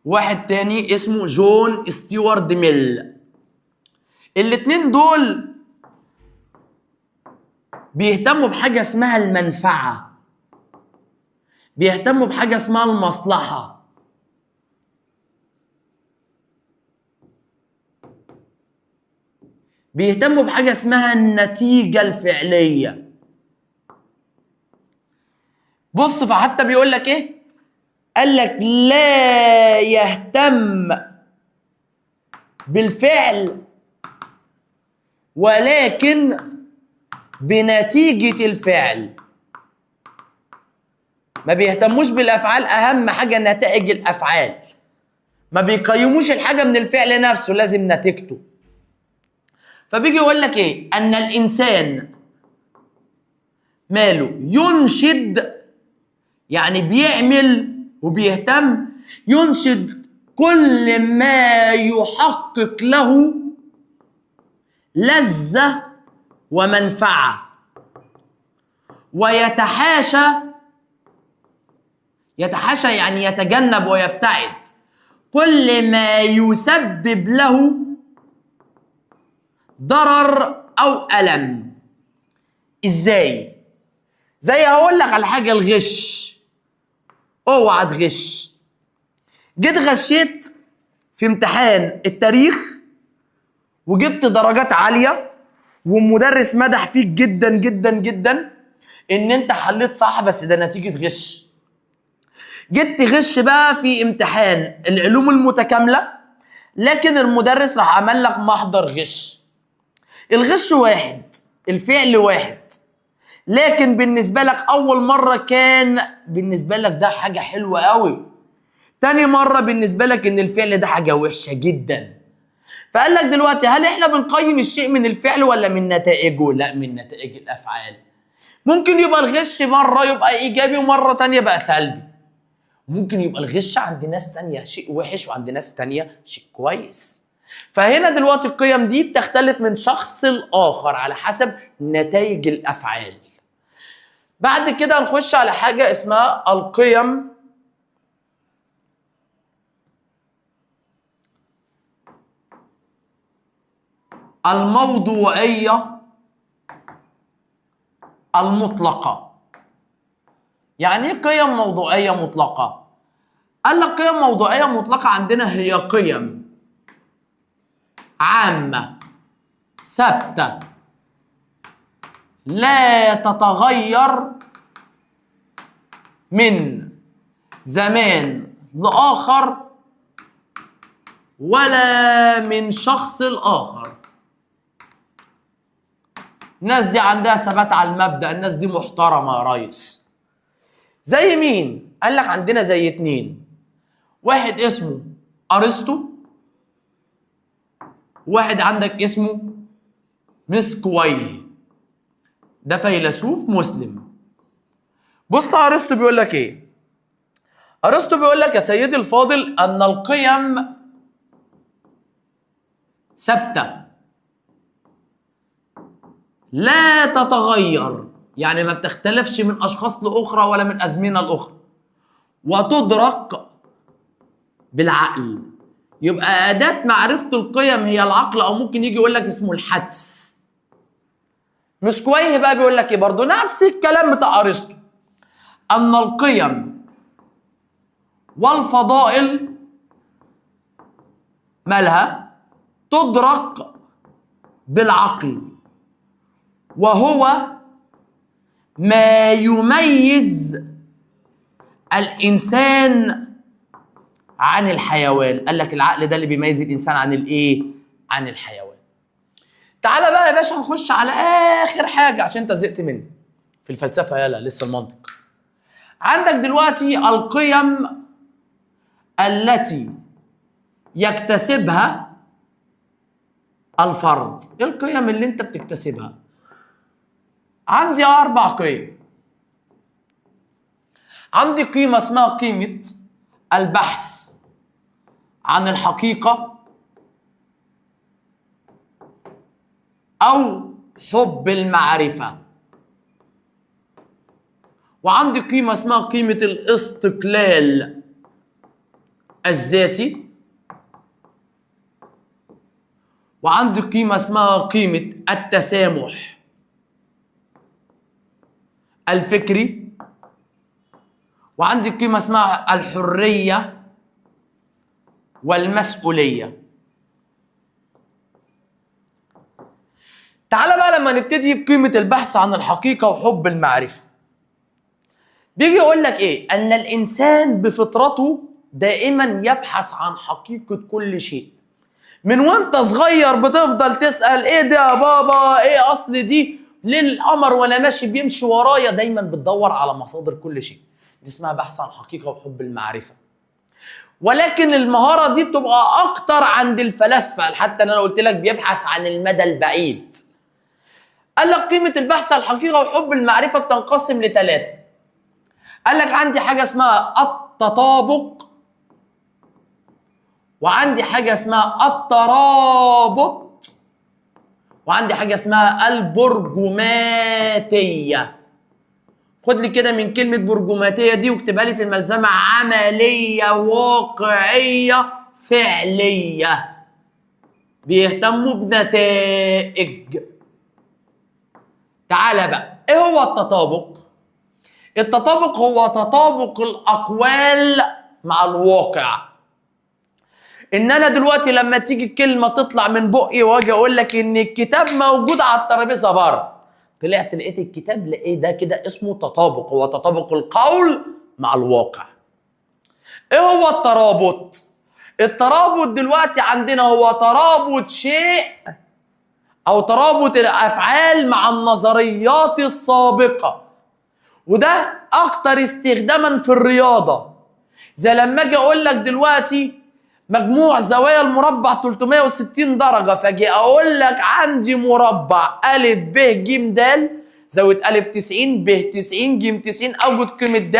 واحد تاني اسمه جون ستيوارت ميل. الاتنين دول بيهتموا بحاجة اسمها المنفعة، بيهتموا بحاجة اسمها المصلحة. بيهتموا بحاجة اسمها النتيجة الفعلية. بص، فحتى بيقول لك ايه؟ قال لك لا يهتم بالفعل ولكن بنتيجة الفعل. ما بيهتموش بالافعال، اهم حاجة نتائج الافعال. ما بيقيموش الحاجة من الفعل نفسه، لازم نتيجته. فبيجي يقول لك ايه؟ ان الانسان ماله ينشد، يعني بيعمل وبيهتم، ينشد كل ما يحقق له لذة ومنفعة، ويتحاشى يعني يتجنب ويبتعد كل ما يسبب له ضرر أو ألم. إزاي؟ زي هقول لك على حاجة، الغش. اوعى تغش. جيت غشيت في امتحان التاريخ وجبت درجات عالية والمدرس مدح فيك جدا جدا جدا ان انت حليت صح، بس ده نتيجة غش. جيت تغش بقى في امتحان العلوم المتكاملة، لكن المدرس راح عمل لك محضر غش. الغش واحد، الفعل واحد، لكن بالنسبة لك أول مرة كان بالنسبة لك ده حاجة حلوة قوي، تاني مرة بالنسبة لك إن الفعل ده حاجة وحشة جدا. فقال لك دلوقتي هل إحنا بنقيم الشيء من الفعل ولا من نتائجه؟ لا، من نتائج الأفعال. ممكن يبقى الغش مرة يبقى إيجابي ومرة تانية بقى سلبي. ممكن يبقى الغش عند ناس تانية شيء وحش وعند ناس تانية شيء كويس. فهنا دلوقتي القيم دي بتختلف من شخص لآخر على حسب نتائج الأفعال. بعد كده هنخش على حاجة اسمها القيم الموضوعية المطلقة. يعني ايه قيم موضوعية مطلقة؟ قال لك قيم موضوعية مطلقة عندنا هي قيم عامة ثابتة لا تتغير من زمان لآخر ولا من شخص لآخر. الناس دي عندها ثبات على المبدأ، الناس دي محترمة يا ريس. زي مين؟ قال لك عندنا زي اتنين، واحد اسمه أرسطو، واحد عندك اسمه مسكويه، ده فيلسوف مسلم. بص أرسطو بيقول لك ايه؟ أرسطو بيقول لك يا سيدي الفاضل أن القيم ثابتة لا تتغير، يعني ما بتختلفش من أشخاص لأخرى ولا من أزمنة لأخرى، وتدرك بالعقل. يبقى أداة معرفة القيم هي العقل، أو ممكن يجي يقول لك اسمه الحدس. مسكويه بقى بيقول لك إيه برضه؟ نفس الكلام بتاع أرسطو، أن القيم والفضائل مالها تدرك بالعقل وهو ما يميز الإنسان عن الحيوان. قال لك العقل ده اللي بيميز الإنسان عن الإيه؟ عن الحيوان. تعالى بقى يا باشا نخش على آخر حاجة عشان أنت زهقت مني في الفلسفة. يلا لسه المنطق. عندك دلوقتي القيم التي يكتسبها الفرد. ايه القيم اللي انت بتكتسبها؟ عندي 4 قيم. عندي قيمة اسمها قيمة البحث عن الحقيقة أو حب المعرفة. وعندي قيمة اسمها قيمة الاستقلال الذاتي. وعندي قيمة اسمها قيمة التسامح الفكري. وعندي قيمة اسمها الحرية والمسؤولية. تعال بقى لما نبتدي بقيمة البحث عن الحقيقة وحب المعرفة. بيجي يقول لك ايه؟ ان الانسان بفطرته دائما يبحث عن حقيقة كل شيء. من وانت صغير بتفضل تسأل ايه ده يا بابا؟ ايه اصل دي؟ ليه القمر وانا ماشي بيمشي ورايا؟ دايما بتدور على مصادر كل شيء. دي اسمها بحث عن الحقيقة وحب المعرفة. ولكن المهارة دي بتبقى اكتر عند الفلاسفة. حتى انا قلت لك بيبحث عن المدى البعيد. قال لك قيمة البحث عن الحقيقة وحب المعرفة بتنقسم ل3. قال لك عندي حاجة اسمها التطابق، وعندي حاجة اسمها الترابط، وعندي حاجة اسمها البرجماتية. خد لي كده من كلمة برجماتية دي واكتبها لي في الملزمة: عملية واقعية فعلية، بيهتموا بنتائج. تعالى بقى، ايه هو التطابق؟ التطابق هو تطابق الأقوال مع الواقع. ان انا دلوقتي لما تيجي كلمه تطلع من بقي واجي اقول لك ان الكتاب موجود على الترابيزه بره، طلعت لقيت الكتاب، لقيت ده كده اسمه تطابق. هو تطابق القول مع الواقع. ايه هو الترابط؟ الترابط دلوقتي عندنا هو ترابط شيء او ترابط الافعال مع النظريات السابقه. وده اكتر استخداما في الرياضه. زي لما اجي اقول لك دلوقتي مجموع زوايا المربع 360 درجة، فاجي اقول لك عندي مربع أ ب ج د، زاوية أ 90 ب 90 ج 90 اوجد قيمة د،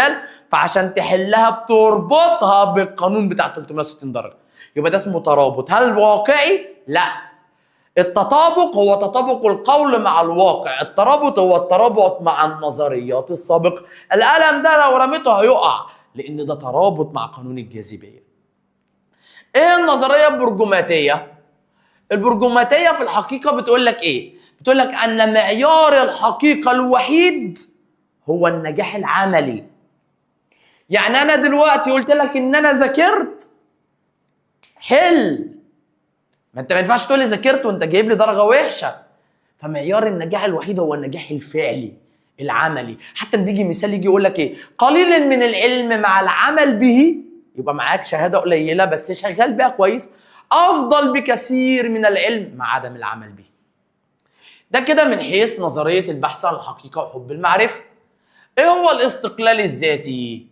فعشان تحلها بتربطها بالقانون بتاع 360 درجة. يبقى ده اسمه ترابط. هل واقعي؟ لا. التطابق هو تطابق القول مع الواقع، الترابط هو الترابط مع النظريات السابقة. القلم ده لو رميته هيقع لأن ده ترابط مع قانون الجاذبية. ايه النظريه البرجماتيه؟ البرجماتيه في الحقيقه بتقول لك ايه؟ بتقول لك ان معيار الحقيقه الوحيد هو النجاح العملي. يعني انا دلوقتي قلت لك ان انا ذاكرت، حل. ما انت ما ينفعش تقول لي ذاكرت وانت جايب لي درجه وحشه. فمعيار النجاح الوحيد هو النجاح الفعلي العملي. حتى بيجي مثال يجي يقول لك ايه؟ قليل من العلم مع العمل به، يبقى معاك شهاده قليله بس شغال بيها كويس، افضل بكثير من العلم مع عدم العمل به. ده كده من حيث نظريه البحث عن الحقيقه وحب المعرفه. ايه هو الاستقلال الذاتي؟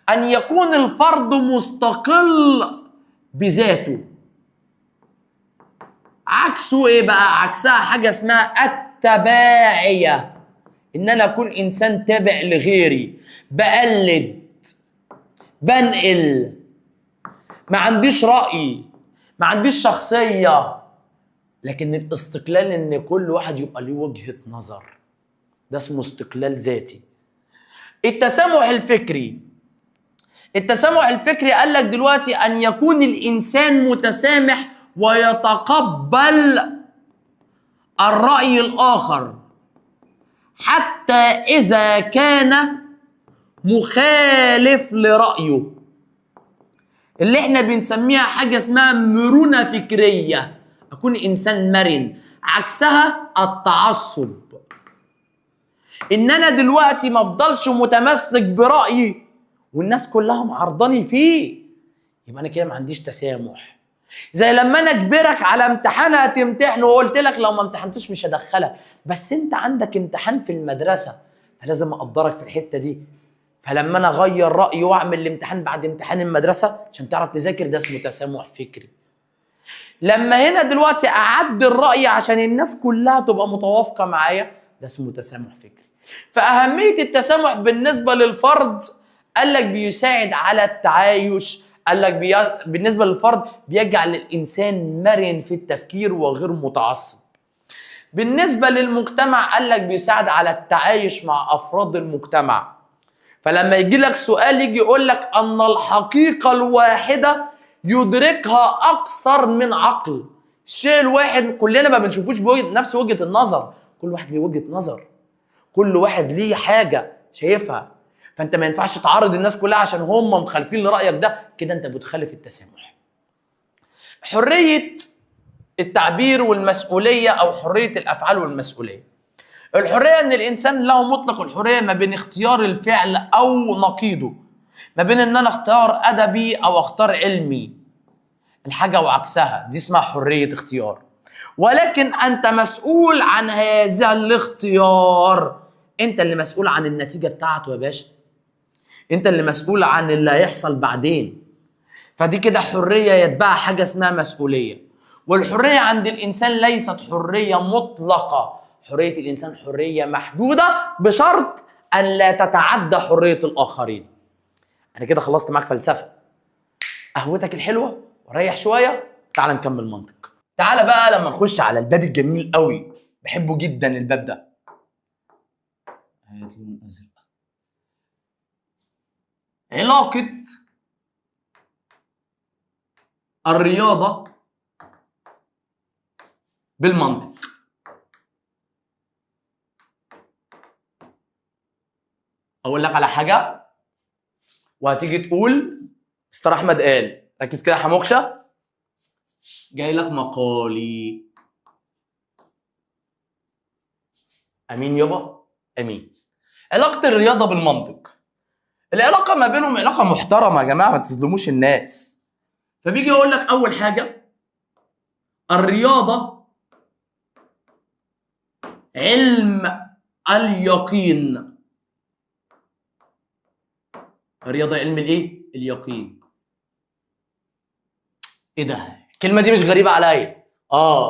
ان يكون الفرد مستقل بذاته. عكسه ايه بقى؟ عكسها حاجه اسمها التباعيه. ان انا اكون انسان تابع لغيري، بقلد، بنقل، ما عنديش رأي، ما عنديش شخصية. لكن الاستقلال ان كل واحد يبقى له وجهة نظر، ده اسمه استقلال ذاتي. التسامح الفكري. التسامح الفكري قال لك دلوقتي ان يكون الانسان متسامح ويتقبل الرأي الآخر حتى إذا كان مخالف لرأيه، اللي احنا بنسميها حاجة اسمها مرونة فكرية. أكون إنسان مرن، عكسها التعصب. ان انا دلوقتي ما افضلش متمسك برايي والناس كلها معارضاني فيه، يبقى انا كده ما عنديش تسامح. زي لما انا اجبرك على امتحان هتمتحنه وقلت لك لو ما امتحنتوش مش هدخلك، بس انت عندك امتحان في المدرسه فلازم اقدرك في الحته دي، فلما انا اغير رايي واعمل الامتحان بعد امتحان المدرسه عشان تعرف تذاكر، ده اسمه تسامح فكري. لما هنا دلوقتي اعدل رايي عشان الناس كلها تبقى متوافقه معايا، ده اسمه تسامح فكري. فاهميه التسامح بالنسبه للفرد قال لك بيساعد على التعايش، قال لك بالنسبه للفرد بيجعل الانسان مرن في التفكير وغير متعصب. بالنسبه للمجتمع قال لك بيساعد على التعايش مع افراد المجتمع. فلما يجي لك سؤال يجي يقول لك ان الحقيقه الواحده يدركها اكثر من عقل. الشيء الواحد كلنا ما بنشوفوش بنفس وجهه النظر، كل واحد ليه وجهه نظر، كل واحد ليه حاجه شايفها، فانت ما ينفعش تعارض الناس كلها عشان هم مخالفين لرايك، ده كده انت بتخالف التسامح. حريه التعبير والمسؤوليه او حريه الافعال والمسؤوليه. الحريه ان الانسان له مطلق الحريه ما بين اختيار الفعل او نقيضه، ما بين ان انا اختار ادبي او اختار علمي، الحاجه وعكسها، دي اسمها حريه اختيار. ولكن انت مسؤول عن هذا الاختيار، انت اللي مسؤول عن النتيجه بتاعته يا باشا، انت اللي مسؤول عن اللي هيحصل بعدين. فدي كده حريه يتبعها حاجه اسمها مسؤوليه. والحريه عند الانسان ليست حريه مطلقه، حريه الانسان حريه محدوده بشرط ان لا تتعدى حريه الاخرين. انا كده خلصت معاك فلسفه، قهوتك الحلوه وريح شويه، تعال نكمل منطق. تعال بقى لما نخش على الباب الجميل قوي، بحبه جدا الباب ده. هات لون ازرق. علاقه الرياضه بالمنطق. اقول لك على حاجه وهتيجي تقول مستر احمد قال، ركز كده يا حموكشه، جاي لك مقالي. امين يابا امين. علاقه الرياضه بالمنطق، العلاقه ما بينهم علاقه محترمه يا جماعه، ما تظلموش الناس. فبيجي يقول لك اول حاجه الرياضه علم اليقين. الرياضه علم الايه؟ اليقين. ايه ده؟ الكلمه دي مش غريبه عليا.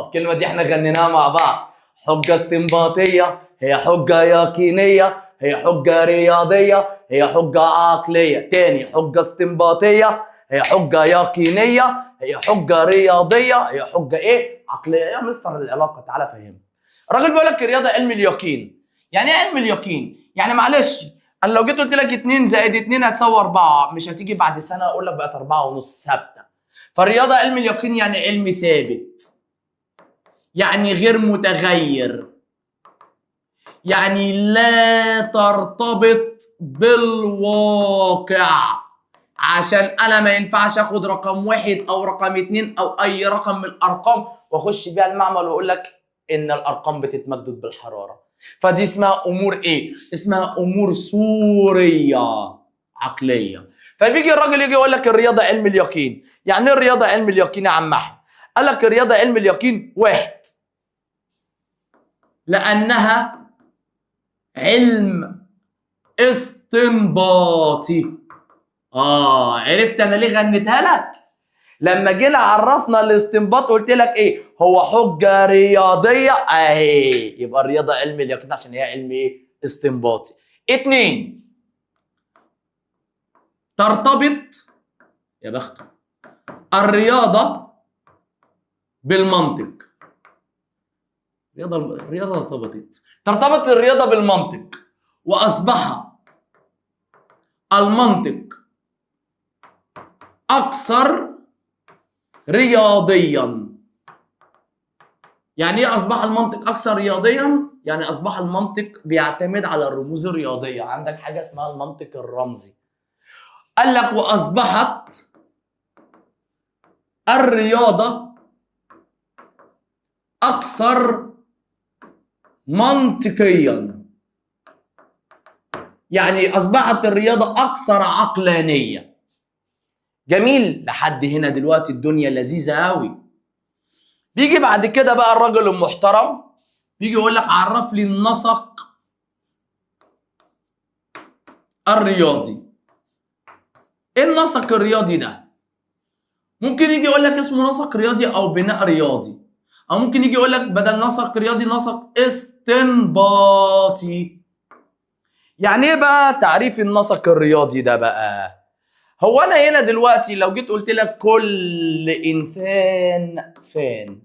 الكلمه دي احنا غنيناها مع بعض. حجه استنباطيه، هي حجه يقينيه، هي حجه رياضيه، هي حجه عقليه. تاني، حجه استنباطيه، هي حجه يقينيه، هي حجه رياضيه، هي حجه ايه؟ عقليه. يا مستر العلاقه تعالى فهمني. الراجل بيقول لك الرياضه علم اليقين. يعني ايه علم اليقين؟ يعني معلش انا لو جيت قلت لك 2 زائد 2 هتساوي 4، مش هتيجي بعد سنه اقول لك بقت 4 ونص ثابته. فالرياضه علم اليقين يعني علم ثابت، يعني غير متغير، يعني لا ترتبط بالواقع. عشان انا ما ينفعش اخد رقم 1 او رقم 2 او اي رقم من الارقام واخش بيها المعمل واقول لك ان الارقام بتتمدد بالحراره. فدي اسمها امور ايه؟ اسمها امور صوريه عقليه. فبيجي الراجل يجي يقول لك الرياضه علم اليقين. يعني ايه الرياضه علم اليقين يا عم احمد؟ قال لك الرياضه علم اليقين واحد، لانها علم استنباطي. عرفت انا ليه غنيتها لك؟ لما جينا عرفنا الاستنباط قلت لك ايه؟ هو حجه رياضيه اهي، يبقى الرياضه علم اليقين عشان هي علم ايه؟ استنباطي. 2، ترتبط يا بخته الرياضه بالمنطق. الرياضه ترتبط الرياضه بالمنطق، واصبح المنطق اكثر رياضيا. يعني ايه اصبح المنطق اكثر رياضيا؟ يعني اصبح المنطق بيعتمد على الرموز الرياضيه. عندك حاجه اسمها المنطق الرمزي. قال لك واصبحت الرياضه اكثر منطقيا، يعني أصبحت الرياضة أكثر عقلانية. جميل لحد هنا دلوقتي الدنيا لذيذة أوي. بيجي بعد كده بقى الراجل المحترم بيجي يقول لك عرف لي النسق الرياضي. ايه النسق الرياضي ده؟ ممكن يجي يقول لك اسمه نسق رياضي او بناء رياضي، او ممكن يجي يقول لك بدل نسق رياضي نسق استنباطي. يعني ايه بقى تعريف النسق الرياضي ده بقى؟ هو انا هنا دلوقتي لو جيت قلت لك كل انسان فان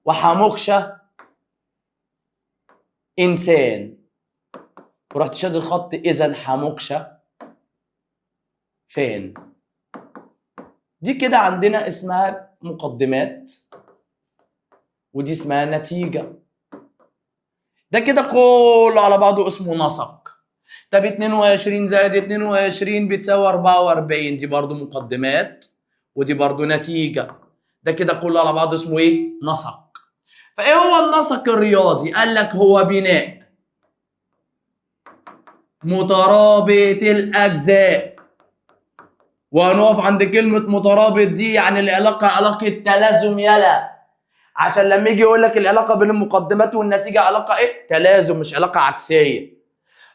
وحموكشه انسان، ورحت شاد الخط اذا حموكشه فان، دي كده عندنا اسمها مقدمات ودي اسمها نتيجة. ده كده كله على بعضه اسمه نسق. طب 22 زائد 22 بتساوي 44، دي برضو مقدمات ودي برضو نتيجة. ده كده كله على بعضه اسمه ايه؟ نسق. فايه هو النسق الرياضي؟ قال لك هو بناء مترابط الأجزاء. وهنقف عند كلمة مترابط دي، يعني العلاقة علاقة تلازم يلا، عشان لما يجي يقول لك العلاقة بين المقدمات والنتيجة علاقة ايه؟ تلازم مش علاقة عكسية.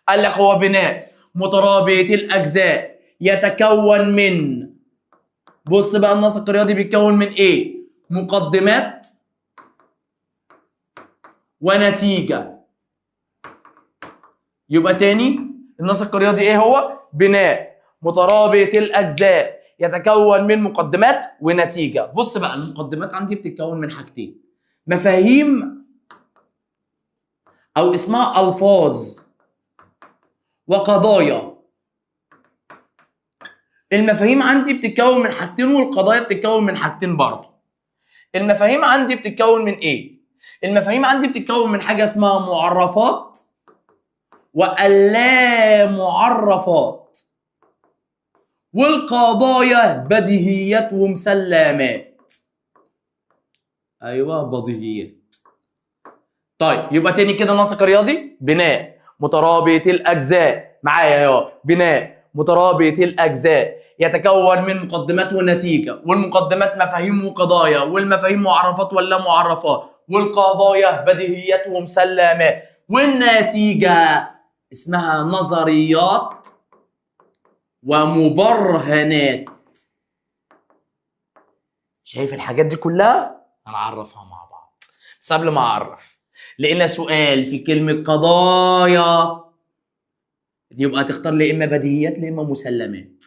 قال لك هو بناء مترابط الأجزاء يتكون من، بص بقى النسق الرياضي بيتكون من ايه؟ مقدمات ونتيجة. يبقى تاني النسق الرياضي ايه هو؟ بناء مترابط الأجزاء يتكون من مقدمات ونتيجة. بص بقى المقدمات عندي بتتكون من حاجتين، مفاهيم أو اسمها ألفاظ وقضايا. المفاهيم عندي بتتكون من حاجتين والقضايا بتتكون من حاجتين برضه. المفاهيم عندي بتتكون من ايه؟ المفاهيم عندي بتتكون من حاجة اسمها معرفات واللا معرفات، والقضايا بديهيات ومسلمات. ايوه بديهيات. طيب يبقى تاني كده نسق رياضي بناء مترابط الاجزاء، معايا اهو، بناء مترابط الاجزاء يتكون من مقدمات ونتيجه، والمقدمات مفاهيم وقضايا، والمفاهيم معرفات ولا معرفات، والقضايا بديهيات ومسلمات، والنتيجه اسمها نظريات ومبرهنات. شايف الحاجات دي كلها؟ هنعرفها مع بعض. بس قبل ما اعرف، لقينا سؤال في كلمة قضايا، يبقى تختار لي اما بديهيات يا اما مسلمات.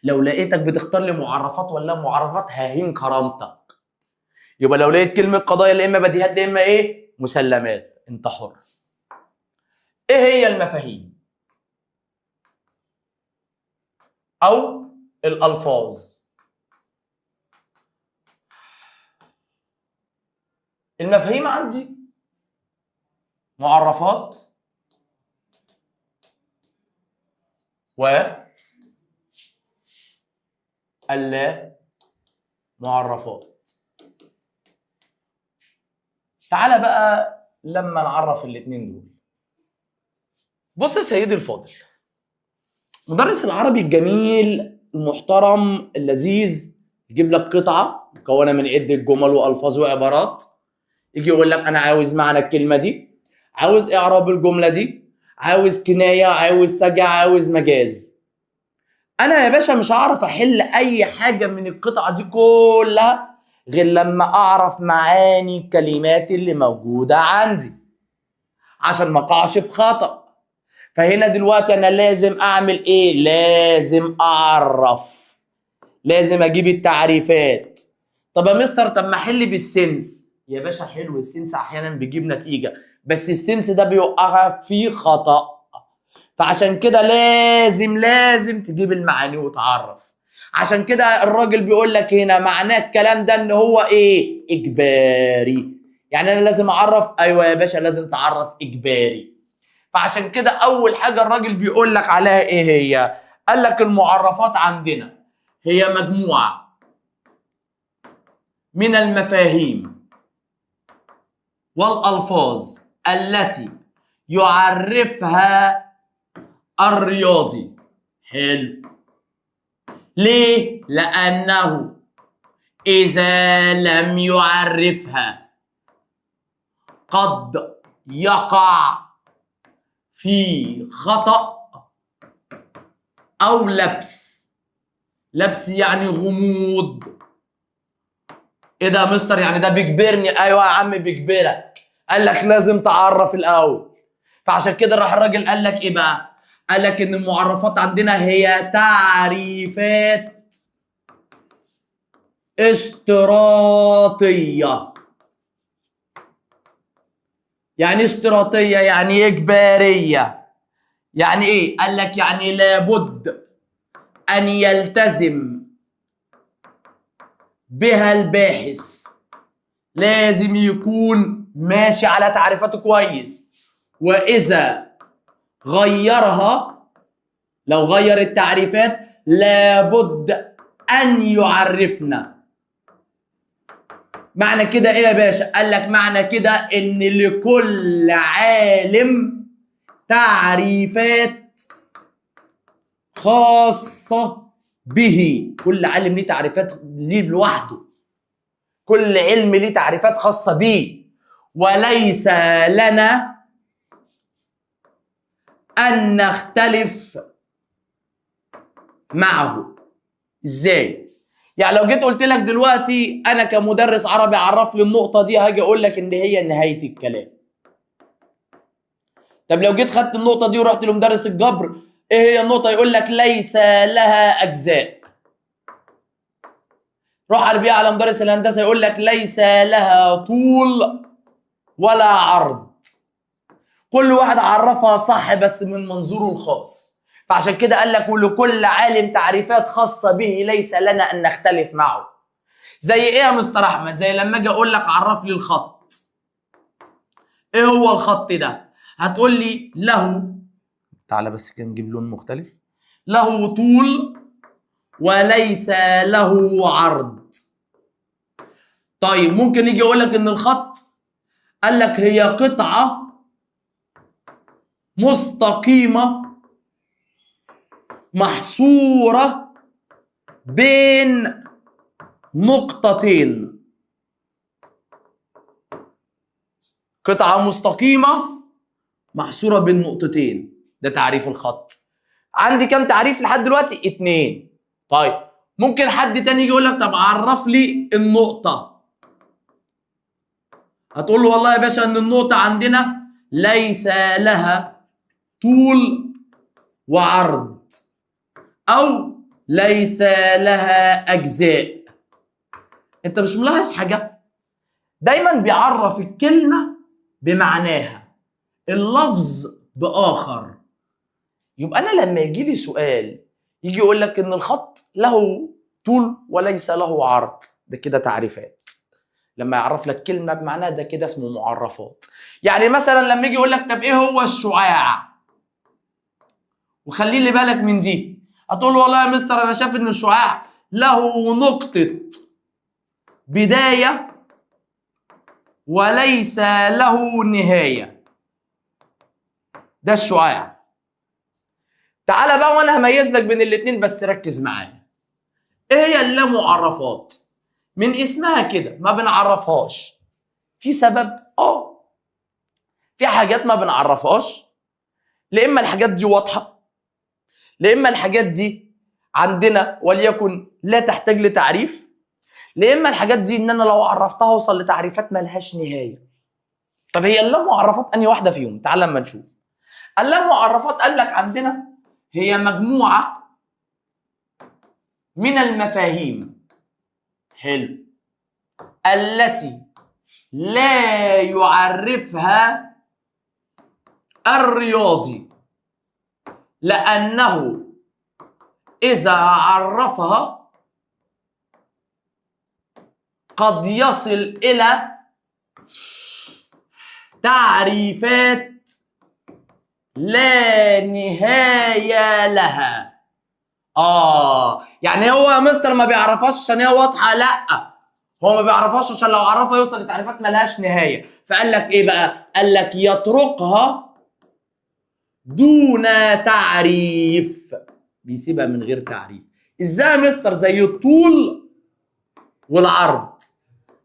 لو لقيتك بتختار لي معرفات ولا معرفات ههين كرامتك. يبقى لو لقيت كلمة قضايا يا اما بديهيات يا اما ايه؟ مسلمات، انت حر. ايه هي المفاهيم او الالفاظ؟ المفاهيم عندي معرفات اللا معرفات. تعالى بقى لما نعرف الاثنين دول. بص يا سيدي الفاضل، مدرس العربي الجميل المحترم اللذيذ يجيب لك قطعة مكونة من عدة جمل وألفاظ وعبارات، يجي يقول لك أنا عاوز معنى الكلمة دي، عاوز إعراب الجملة دي، عاوز كناية، عاوز سجع، عاوز مجاز. أنا يا باشا مش هعرف أحل أي حاجة من القطعة دي كلها غير لما أعرف معاني الكلمات اللي موجودة عندي عشان ما أقعش في خطأ. فهنا دلوقتي أنا لازم أعمل إيه؟ لازم أعرف، لازم أجيب التعريفات. طب يا مستر طب ما أحل بالسنس. يا باشا حلو، السنس أحيانا بيجيب نتيجة، بس السنس ده بيوقعها في خطأ. فعشان كده لازم تجيب المعاني وتعرف. عشان كده الراجل بيقول لك هنا معناه الكلام ده ان هو ايه؟ اجباري. يعني انا لازم اعرف؟ ايوه يا باشا لازم تعرف اجباري. فعشان كده اول حاجه الراجل بيقول لك عليها ايه هي؟ قال لك المعرفات عندنا هي مجموعه من المفاهيم والالفاظ التي يعرفها الرياضي. حلو. ليه؟ لأنه إذا لم يعرفها قد يقع في خطأ أو لبس. لبس يعني غموض. إيه ده يا مستر؟ يعني ده بيجبرني؟ أيوة يا عم بيجبرك. قال لك لازم تعرف الأول. فعشان كده راح الراجل قال لك إيه بقى؟ قال لك إن المعرفات عندنا هي تعريفات اشتراطية. يعني اشتراطية يعني إجبارية. يعني إيه؟ قال لك يعني لابد أن يلتزم بها الباحث. لازم يكون ماشي على تعريفاته كويس، وإذا غيرها، لو غير التعريفات لابد أن يعرفنا. معنى كده إيه يا باشا؟ قال لك معنى كده إن لكل عالم تعريفات خاصة به. كل عالم ليه تعريفات ليه لوحده. كل علم ليه تعريفات خاصة به، وليس لنا أن نختلف معه. إزاي؟ يعني لو جيت قلت لك دلوقتي أنا كمدرس عربي عرف لي النقطة دي، هاجي أقول لك إن هي نهاية الكلام. طب لو جيت خدت النقطة دي ورحت لمدرس الجبر، إيه هي النقطة؟ يقول لك ليس لها أجزاء. روح بيها على مدرس الهندسة يقول لك ليس لها طول ولا عرض. كل واحد عرفها صح بس من منظوره الخاص. فعشان كده قال لك ولكل عالم تعريفات خاصة به ليس لنا أن نختلف معه. زي إيه يا مستر أحمد؟ زي لما أجي أقول لك عرف لي الخط. إيه هو الخط ده؟ هتقول لي له، تعالى بس كده نجيب لون مختلف، له طول وليس له عرض. طيب ممكن يجي يقول لك إن الخط، قال لك هي قطعة مستقيمة محصورة بين نقطتين. قطعة مستقيمة محصورة بين نقطتين، ده تعريف الخط. عندي كم تعريف لحد دلوقتي؟ 2. طيب ممكن حد تاني يجي يقول لك طب عرف لي النقطة. هتقول له والله يا باشا ان النقطة عندنا ليس لها طول وعرض، او ليس لها اجزاء. انت مش ملاحظ حاجة؟ دايما بيعرف الكلمة بمعناها، اللفظ بآخر. يبقى أنا لما يجي لي سؤال يجي يقول لك إن الخط له طول وليس له عرض، ده كده تعريفات. لما يعرف لك كلمة بمعناها ده كده اسمه معرفات. يعني مثلا لما يجي يقول لك طب إيه هو الشعاع؟ وخلي لي بالك من دي. هتقول والله يا مستر أنا شايف إن الشعاع له نقطة بداية وليس له نهاية. ده الشعاع. تعالى بقى وانا هميز لك بين الاتنين، بس ركز معايا. ايه هي اللامعرفات؟ من اسمها كده ما بنعرفهاش. في سبب؟ في حاجات ما بنعرفهاش، لا اما الحاجات دي واضحة، لا اما الحاجات دي عندنا وليكن لا تحتاج لتعريف، لا اما الحاجات دي ان انا لو عرفتها اوصل لتعريفات ملهاش نهاية. طب هي اللامعرفات انهي واحدة فيهم؟ تعال لما نشوف. اللامعرفات قال لك عندنا هي مجموعة من المفاهيم، حلو، التي لا يعرفها الرياضي، لأنه إذا عرفها قد يصل إلى تعريفات لا نهاية لها. يعني هو يا مستر ما بيعرفهاش عشان هي واضحة؟ لا، هو ما بيعرفهاش عشان لو عرفها يوصل لتعريفات ملهاش نهايه، فقال لك ايه بقى؟ قال لك يطرقها دون تعريف، بيسيبها من غير تعريف. ازاي يا مستر؟ زي الطول والعرض.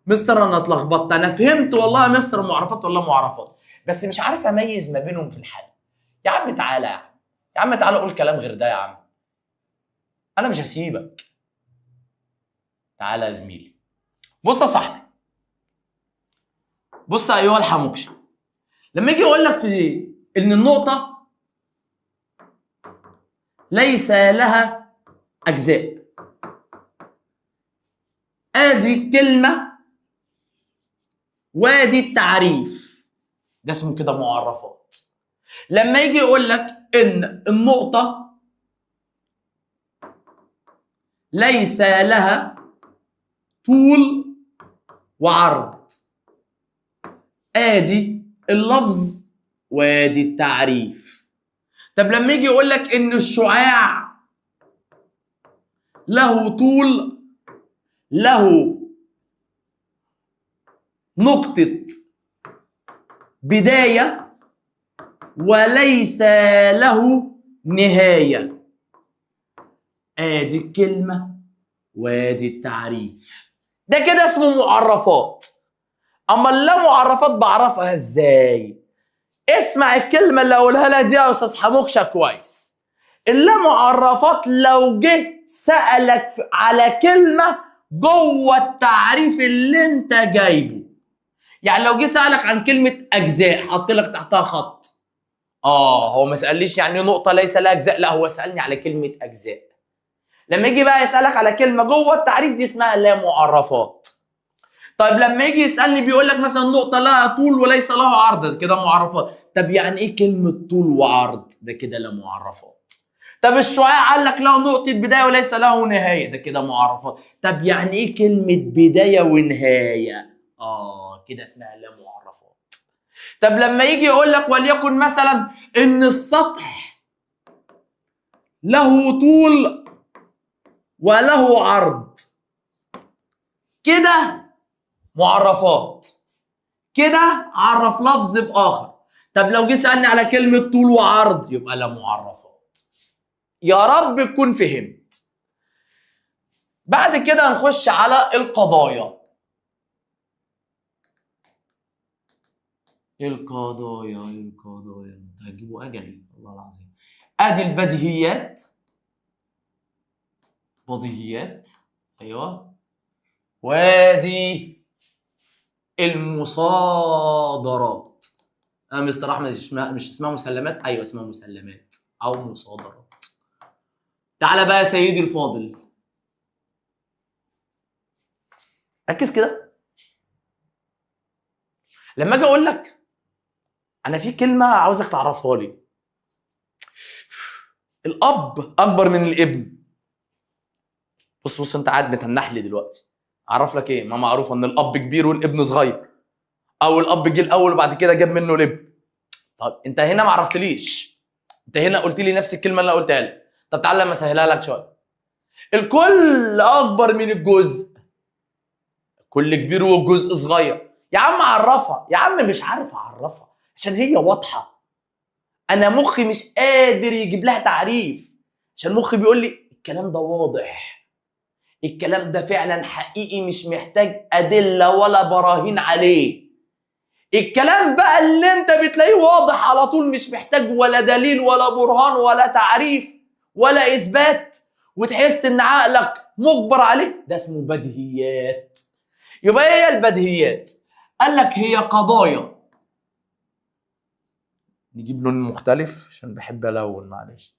مستر انا اتلخبطت، انا فهمت والله يا مستر معرفات ولا معرفات، بس مش عارف اميز ما بينهم في الحل. يا عم تعالى يا عم، يا عم تعالى قول كلام غير ده يا عم، انا مش هسيبك. تعالى يا زميلي، بص يا صاحبي، بص ايها الحموكشه، لما يجي يقول لك في ان النقطه ليس لها اجزاء، ادي كلمه وادي التعريف، ده اسمه كده معرفات. لما يجي يقول لك ان النقطه ليس لها طول وعرض، ادي اللفظ وادي التعريف. طب لما يجي يقول لك ان الشعاع له طول، له نقطة بداية وليس له نهاية، ادي الكلمة وادي التعريف، ده كده اسمه معرفات. اما اللا معرفات بعرفها ازاي؟ اسمع الكلمة اللي اقولها لك دي يا استاذ حموكشة كويس. اللا معرفات لو جه سألك على كلمة جوه التعريف اللي انت جايبه، يعني لو جه سألك عن كلمة أجزاء حط لك تحتها خط، هو ما سألنيش يعني نقطة ليس لها أجزاء، لا هو سألني على كلمة أجزاء. لما يجي بقى يسألك على كلمة جوه التعريف دي اسمها لا معرفات. طيب لما يجي يسألني بيقول لك مثلا نقطة لها طول وليس له عرض، ده كده معرفات. طب يعني إيه كلمة طول وعرض؟ ده كده لا معرفات. طب الشعاع قال لك له نقطة بداية وليس له نهاية، ده كده معرفات. طب يعني إيه كلمة بداية ونهاية؟ كده اسمها لا معرفات. طب لما يجي يقول لك وليكن مثلا ان السطح له طول وله عرض، كده معرفات، كده عرف لفظ باخر. طب لو جه سالني على كلمه طول وعرض يبقى لا معرفات. يا رب تكون فهمت. بعد كده نخش على القضايا. القضايا انت هتجيبوا اجلي والله العظيم. ادي البديهيات، بديهيات، ايوه، وادي المصادرات. مستر احمد مش اسمها مسلمات؟ ايوه اسمها مسلمات او مصادرات. تعالى بقى يا سيدي الفاضل، ركز كده. لما اجي اقول لك انا في كلمه عاوزك تعرفها لي، الاب اكبر من الابن. بص انت قاعد بتنح لي دلوقتي، اعرف لك ايه؟ ما معروف ان الاب كبير والابن صغير، او الاب جه الاول وبعد كده جاب منه الابن. طب انت هنا ما عرفتليش، انت هنا قلت لي نفس الكلمه اللي انا قلتها لك. طب تعالى لما اسهلها لك شويه، الكل اكبر من الجزء، كل كبير والجزء صغير. يا عم عرفها، يا عم مش عارف اعرفها عشان هي واضحه، انا مخي مش قادر يجيب لها تعريف، عشان مخي بيقول لي الكلام ده واضح، الكلام ده فعلا حقيقي مش محتاج ادله ولا براهين عليه. الكلام بقى اللي انت بتلاقيه واضح على طول مش محتاج ولا دليل ولا برهان ولا تعريف ولا اثبات، وتحس ان عقلك مجبر عليه، ده اسمه بديهيات. يبقى ايه هي البديهيات؟ قال لك هي قضايا، نجيب لون مختلف عشان بحب الون معلش،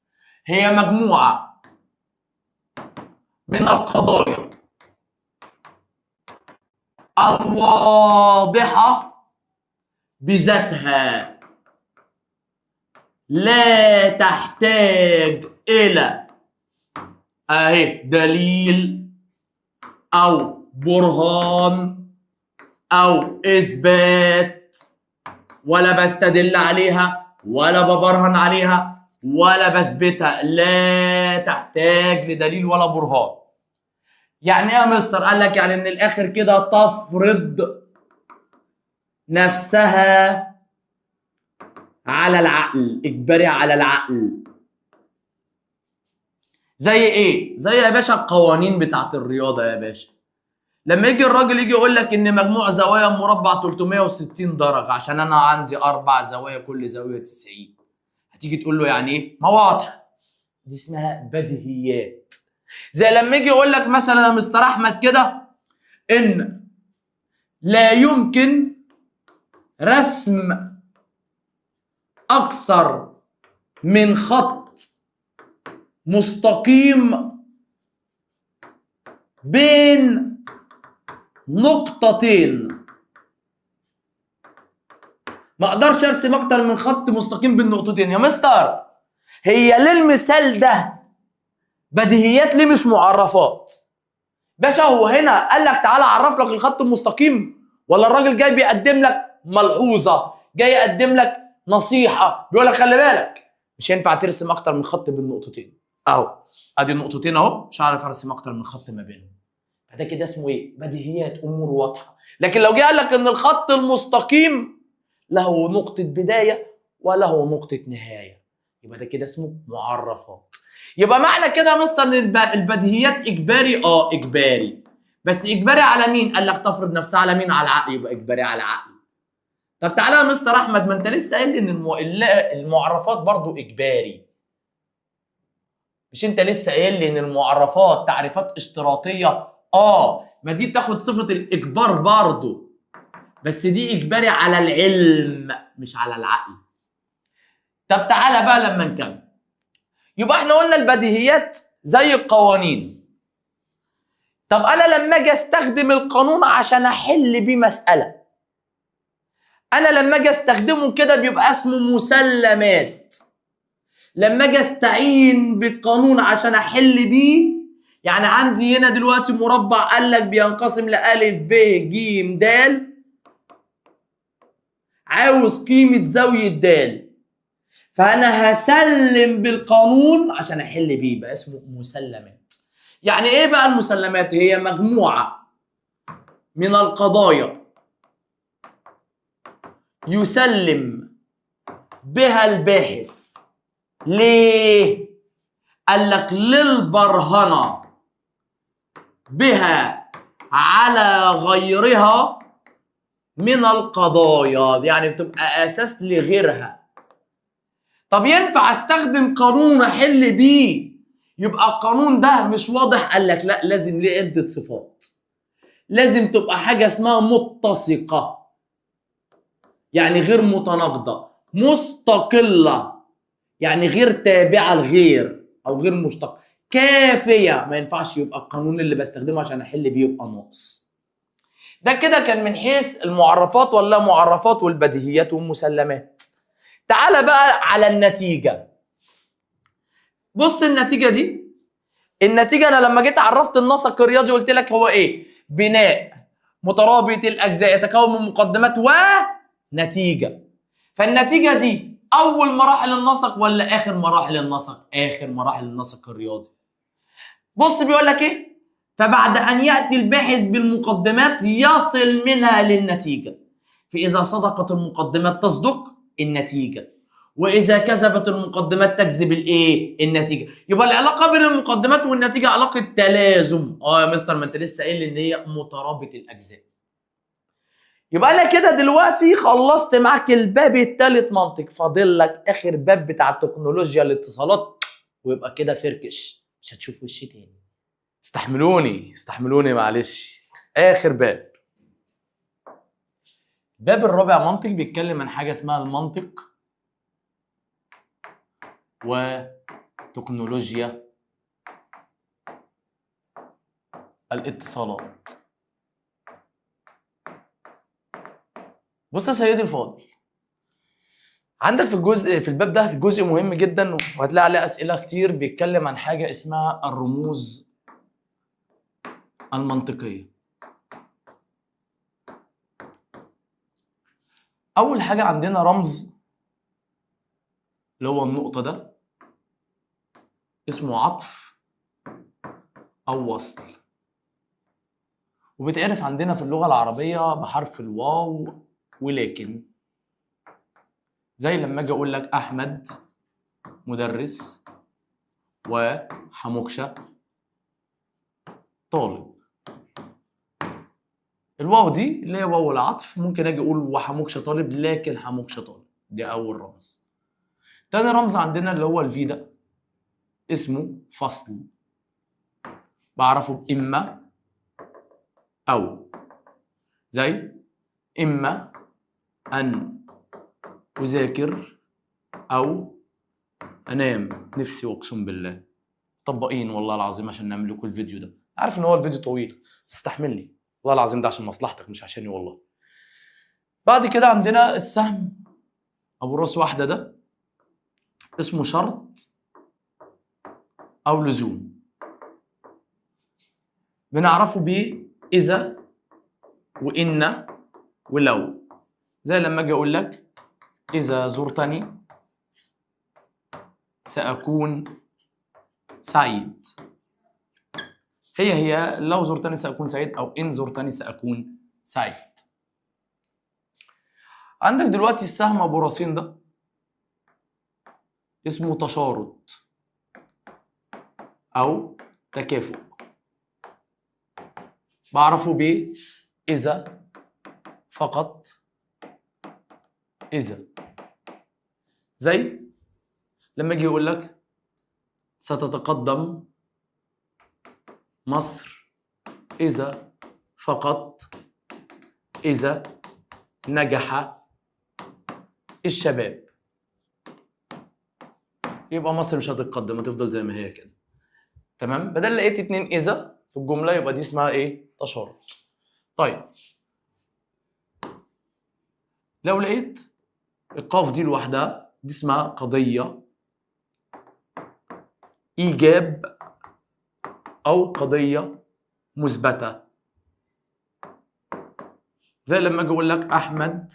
هي مجموعه من القضايا الواضحه بذاتها، لا تحتاج إلى دليل أو برهان أو إثبات، ولا بستدل عليها ولا ببرهن عليها ولا بثبتها، لا تحتاج لدليل ولا برهان. يعني ايه يا مستر؟ قال لك يعني من الاخر كده تفرض نفسها على العقل، اجباري على العقل. زي ايه؟ زي يا باشا القوانين بتاعت الرياضه يا باشا. لما يجي الراجل يجي يقول لك ان مجموع زوايا مربع 360 درجه عشان انا عندي 4 زوايا كل زاويه 90، هتيجي تقول له يعني ايه؟ ما واضحه. دي اسمها بديهيات. زي لما يجي يقول لك مثلا يا مستر احمد كده ان لا يمكن رسم اكثر من خط مستقيم بين نقطتين. ما اقدرش ارسم اكتر من خط مستقيم بين نقطتين. يا مستر هي ليه المثال ده بديهيات ليه مش معرفات؟ باشا هو هنا قال لك تعالى اعرف لك الخط المستقيم، ولا الراجل جاي بيقدم لك ملحوظه، جاي يقدم لك نصيحه، بيقول لك خلي بالك مش هينفع ترسم اكتر من خط بين نقطتين اهو، ادي النقطتين اهو، مش هعرف ارسم اكتر من خط ما بينهم. فده كده اسمه ايه؟ بديهيات، امور واضحه. لكن لو جه قال لك ان الخط المستقيم له نقطه بدايه وله نقطه نهايه، يبقى ده كده اسمه معرفات. يبقى معنى كده يا مستر ان البديهيات اجباري؟ اه اجباري. بس اجباري على مين؟ قال لك تفرض نفسها على مين؟ على العقل، يبقى اجباري على العقل. طب تعالى يا مستر احمد، ما انت لسه قايل ان المعرفات برضو اجباري. مش انت لسه قايل لي ان المعرفات تعريفات اشتراطيه؟ ما دي بتاخد صفه الاجبار برضو، بس دي اجباري على العلم مش على العقل. طب تعالى بقى لما نكمل. يبقى احنا قلنا البديهيات زي القوانين. طب انا لما اجي استخدم القانون عشان احل بيه مساله، انا لما اجي استخدمه كده بيبقى اسمه مسلمات. لما اجي استعين بالقانون عشان احل بيه، يعني عندي هنا دلوقتي مربع قال لك بينقسم لألف ب ج د، عاوز قيمة زاوية د، فأنا هسلم بالقانون عشان أحل بيه، يبقى اسمه مسلمات. يعني إيه بقى المسلمات؟ هي مجموعة من القضايا يسلم بها الباحث. ليه؟ قال لك للبرهنة بها على غيرها من القضايا، يعني بتبقى اساس لغيرها. طب ينفع استخدم قانون احل بيه يبقى القانون ده مش واضح؟ قال لك لا، لازم ليه عده صفات. لازم تبقى حاجه اسمها متسقه، يعني غير متناقضه، مستقله يعني غير تابعه لغير او غير مشتقه، كافيه. ما ينفعش يبقى القانون اللي بستخدمه عشان احل بيه يبقى ناقص. ده كده كان من حيث المعرفات ولا معرفات والبديهيات والمسلمات. تعال بقى على النتيجة. بص النتيجة دي، النتيجة أنا لما جيت عرفت النسق الرياضي قلت لك هو إيه؟ بناء مترابط الأجزاء يتكون من مقدمات ونتيجة. فالنتيجة دي أول مراحل النسق ولا آخر مراحل النسق؟ آخر مراحل النسق الرياضي. بص بيقول لك إيه؟ فبعد أن يأتي الباحث بالمقدمات يصل منها للنتيجة، فإذا صدقت المقدمات تصدق النتيجة، وإذا كذبت المقدمات تكذب الإيه؟ النتيجة. يبقى العلاقة بين المقدمات والنتيجة علاقة تلازم. يا مستر ما أنت لسه قايل إن هي مترابط الأجزاء. يبقى أنا كده دلوقتي خلصت معاك الباب الثالث منطق، فاضل لك آخر باب بتاع تكنولوجيا الاتصالات، ويبقى كده فركش مش هتشوف وشي تاني. استحملوني استحملوني معلش. آخر باب، الباب الرابع منطق، بيتكلم عن حاجة اسمها المنطق وتكنولوجيا الاتصالات. بص يا سيدي الفاضل، عندك في الباب ده في جزء مهم جدا وهتلاقي عليه اسئله كتير، بيتكلم عن حاجه اسمها الرموز المنطقيه. اول حاجه عندنا رمز اللي هو النقطه ده اسمه عطف او وصل. وبتعرف عندنا في اللغة العربية بحرف الواو ولكن. زي لما اجي اقول لك احمد مدرس وحموكشة طالب. الواو دي اللي هي واو العطف، ممكن اجي اقول وحموكشة طالب لكن حموكشة طالب. دي اول رمز. تاني رمز عندنا اللي هو الفي ده اسمه فصل، بعرفه بإما أو. زي إما أن أذاكر أو أنام. نفسي وأقسم بالله طبقين والله العظيم عشان نعمل لكم الفيديو ده. عارف إن هو الفيديو طويل، تستحملني والله العظيم، ده عشان مصلحتك مش عشاني والله. بعد كده عندنا السهم أبو راس واحدة ده اسمه شرط أو لزوم، بنعرفه ب إذا وإن ولو. زي لما أجي أقول لك إذا زرتني سأكون سعيد. هي لو زرتني سأكون سعيد أو إن زرتني سأكون سعيد. عندك دلوقتي السهم أبو راسين ده اسمه تشارط أو تكافؤ، بعرفه ب إذا فقط إذا. زي لما أجي أقول لك ستتقدم مصر إذا فقط إذا نجح الشباب. يبقى مصر مش هتتقدم، هتفضل زي ما هي كده. تمام؟ بدل لقيت 2 إذا في الجملة يبقى دي اسمها إيه؟ تشارط. طيب لو لقيت القاف دي لوحدها دي اسمها قضية إيجاب أو قضية مثبتة. زي لما أجي أقول لك أحمد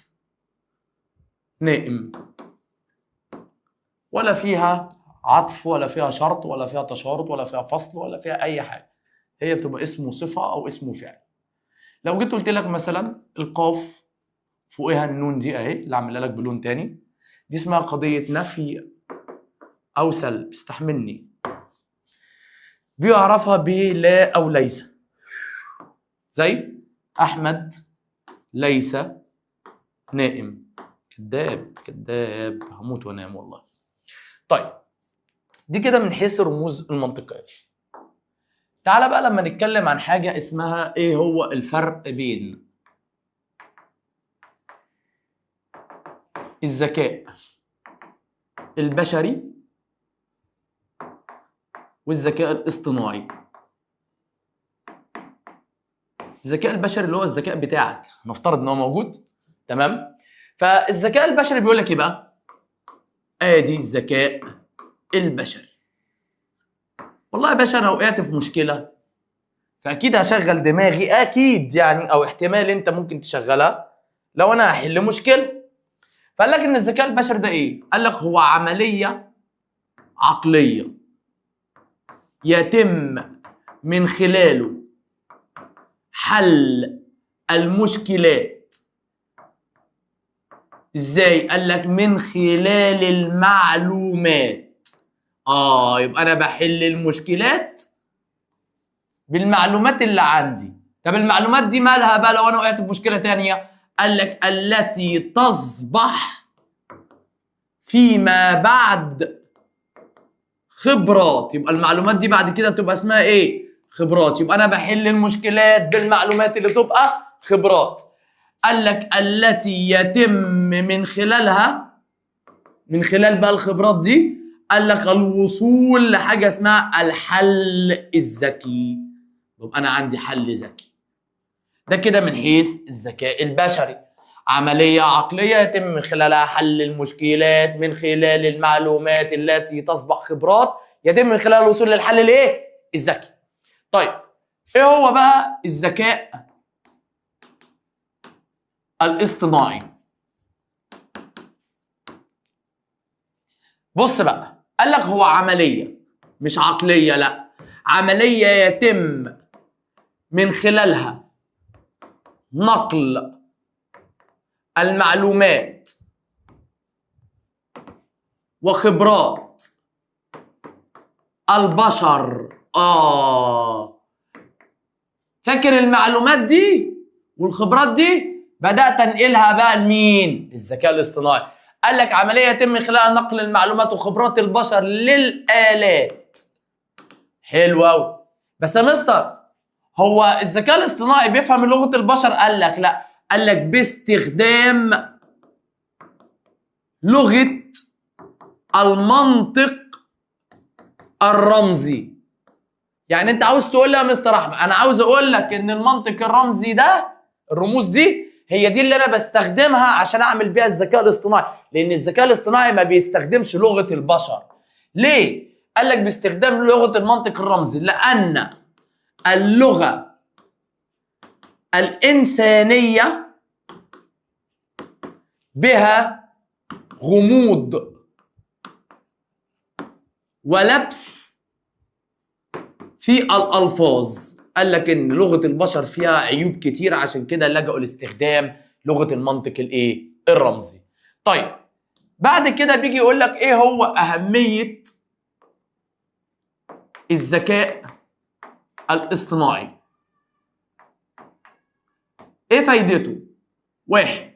نائم، ولا فيها عطف ولا فيها شرط ولا فيها تشارط ولا فيها فصل ولا فيها أي حاجة، هي بتبقى اسمه صفة أو اسمه فعل. لو جيت قلت لك مثلا القاف فوقها النون دي أهي اللي عاملها لك بلون تاني، دي اسمها قضية نفي أو سلب. استحملني. بيعرفها بلا أو ليس. زي أحمد ليس نائم. كذاب كذاب، هموت وانام والله. طيب دي كده من حيث الرموز المنطقية. تعالى بقى لما نتكلم عن حاجة اسمها ايه هو الفرق بين الذكاء البشري والذكاء الاصطناعي. الذكاء البشري اللي هو الذكاء بتاعك، نفترض ان هو موجود، تمام؟ فالذكاء البشري بيقول لك ايه بقى؟ ادي الذكاء البشري. والله يا باشا انا وقعت في مشكله فاكيد هشغل دماغي، اكيد يعني، او احتمال انت ممكن تشغلها لو انا هحل مشكله. فقال لك ان الذكاء البشري ده ايه؟ قال لك هو عمليه عقليه يتم من خلاله حل المشكلات. ازاي؟ قال لك من خلال المعلومات. يبقى انا بحل المشكلات بالمعلومات اللي عندي. طب المعلومات دي مالها بقى لو انا وقعت في مشكله تانية؟ قال لك التي تصبح فيما بعد خبرات. يبقى المعلومات دي بعد كده بتبقى اسمها ايه؟ خبرات. يبقى انا بحل المشكلات بالمعلومات اللي تبقى خبرات. قال لك التي يتم من خلالها، من خلال بقى الخبرات دي، قال لك الوصول لحاجه اسمها الحل الذكي. يبقى انا عندي حل ذكي. ده كده من حيث الذكاء البشري، عمليه عقليه يتم من خلالها حل المشكلات من خلال المعلومات التي تصبح خبرات، يتم من خلال الوصول للحل الايه؟ الذكي. طيب ايه هو بقى الذكاء الاصطناعي؟ بص بقى، قال لك هو عمليه مش عقليه، لا، عمليه يتم من خلالها نقل المعلومات وخبرات البشر. فاكر المعلومات دي والخبرات دي بدأت انقلها بقى لمين؟ للذكاء الاصطناعي. قال لك عملية يتم من خلالها نقل المعلومات وخبرات البشر للآلات. حلو قوي. بس يا مستر هو الذكاء الاصطناعي بيفهم لغة البشر؟ قال لك لا، قال لك باستخدام لغة المنطق الرمزي. يعني انت عاوز تقول لي يا مستر احمد، انا عاوز اقول لك ان المنطق الرمزي ده، الرموز دي هي دي اللي انا بستخدمها عشان اعمل بيها الذكاء الاصطناعي، لان الذكاء الاصطناعي ما بيستخدمش لغة البشر. ليه؟ قال لك باستخدام لغة المنطق الرمزي لان اللغة الإنسانية بها غموض ولبس في الألفاظ. قال لك إن لغة البشر فيها عيوب كتير، عشان كده لجأوا لاستخدام لغة المنطق الرمزي. طيب بعد كده بيجي يقول لك إيه هو أهمية الذكاء الاصطناعي؟ ايه فايدته؟ واحد،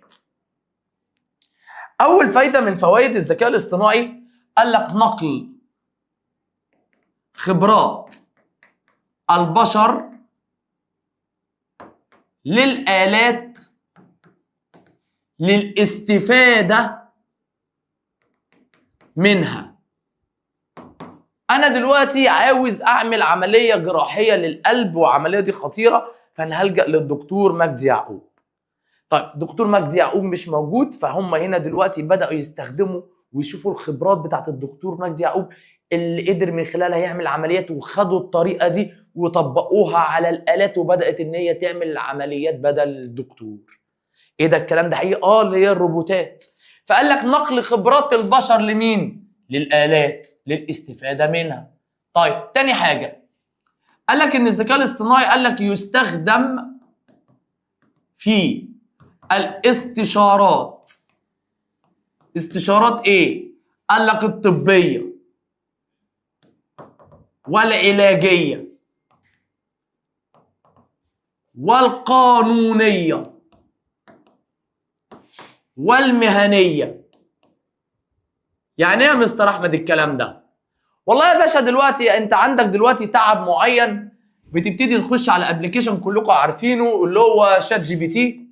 اول فايده من فوائد الذكاء الاصطناعي قال لك نقل خبرات البشر للآلات للاستفادة منها. انا دلوقتي عاوز اعمل عملية جراحية للقلب، وعملية دي خطيرة، فانا هلجأ للدكتور مجدي يعقوب. طيب دكتور مجدي يعقوب مش موجود، فهم هنا دلوقتي بدأوا يستخدموا ويشوفوا الخبرات بتاعت الدكتور مجدي يعقوب اللي قدر من خلالها يعمل عمليات، وخدوا الطريقة دي وطبقوها على الآلات، وبدأت ان هي تعمل عمليات بدل الدكتور. ايه ده الكلام ده حقيقي؟ اللي هي الروبوتات. فقال لك نقل خبرات البشر لمين؟ للآلات للاستفادة منها. طيب تاني حاجة قال لك ان الذكاء الاصطناعي قال لك يستخدم في الاستشارات. استشارات ايه؟ قال لك الطبية والعلاجية والقانونية والمهنية. يعني ايه يا مستر احمد الكلام ده؟ والله يا باشا دلوقتي انت عندك دلوقتي تعب معين، بتبتدي نخش على ابلكيشن كلكم عارفينه اللي هو شات جي بي تي.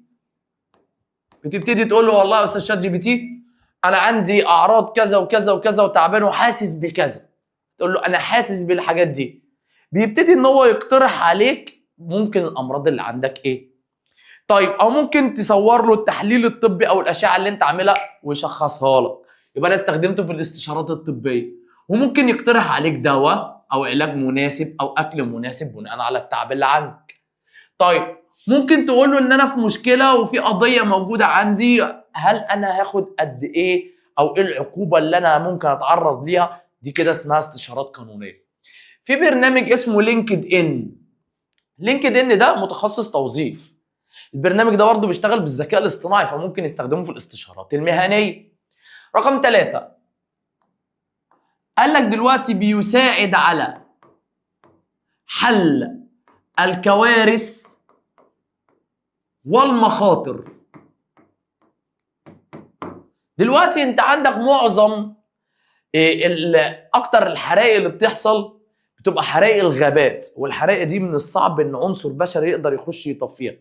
بتبتدي تقول له والله يا استاذ شات جي بي تي انا عندي اعراض كذا وكذا وكذا وتعبان وحاسس بكذا. تقول له انا حاسس بالحاجات دي. بيبتدي ان هو يقترح عليك ممكن الامراض اللي عندك ايه. طيب او ممكن تصور له التحليل الطبي او الاشعه اللي انت عاملها ويشخصها لك. يبقى انا استخدمته في الاستشارات الطبيه. وممكن يقترح عليك دواء او علاج مناسب او اكل مناسب بناء على التعب اللي عندك. طيب ممكن تقول له ان انا في مشكله وفي قضيه موجوده عندي، هل انا هاخد قد ايه او ايه العقوبه اللي انا ممكن اتعرض ليها؟ دي كده اسمها استشارات قانونيه. في برنامج اسمه لينكد ان. لينكد ان ده متخصص توظيف. البرنامج ده برضه بيشتغل بالذكاء الاصطناعي، فممكن يستخدمه في الاستشارات المهنيه. رقم 3 قال لك دلوقتي بيساعد على حل الكوارث والمخاطر. دلوقتي انت عندك معظم اكتر الحرائق اللي بتحصل بتبقى حرائق الغابات، والحرائق دي من الصعب ان عنصر بشري يقدر يخش يطفيها.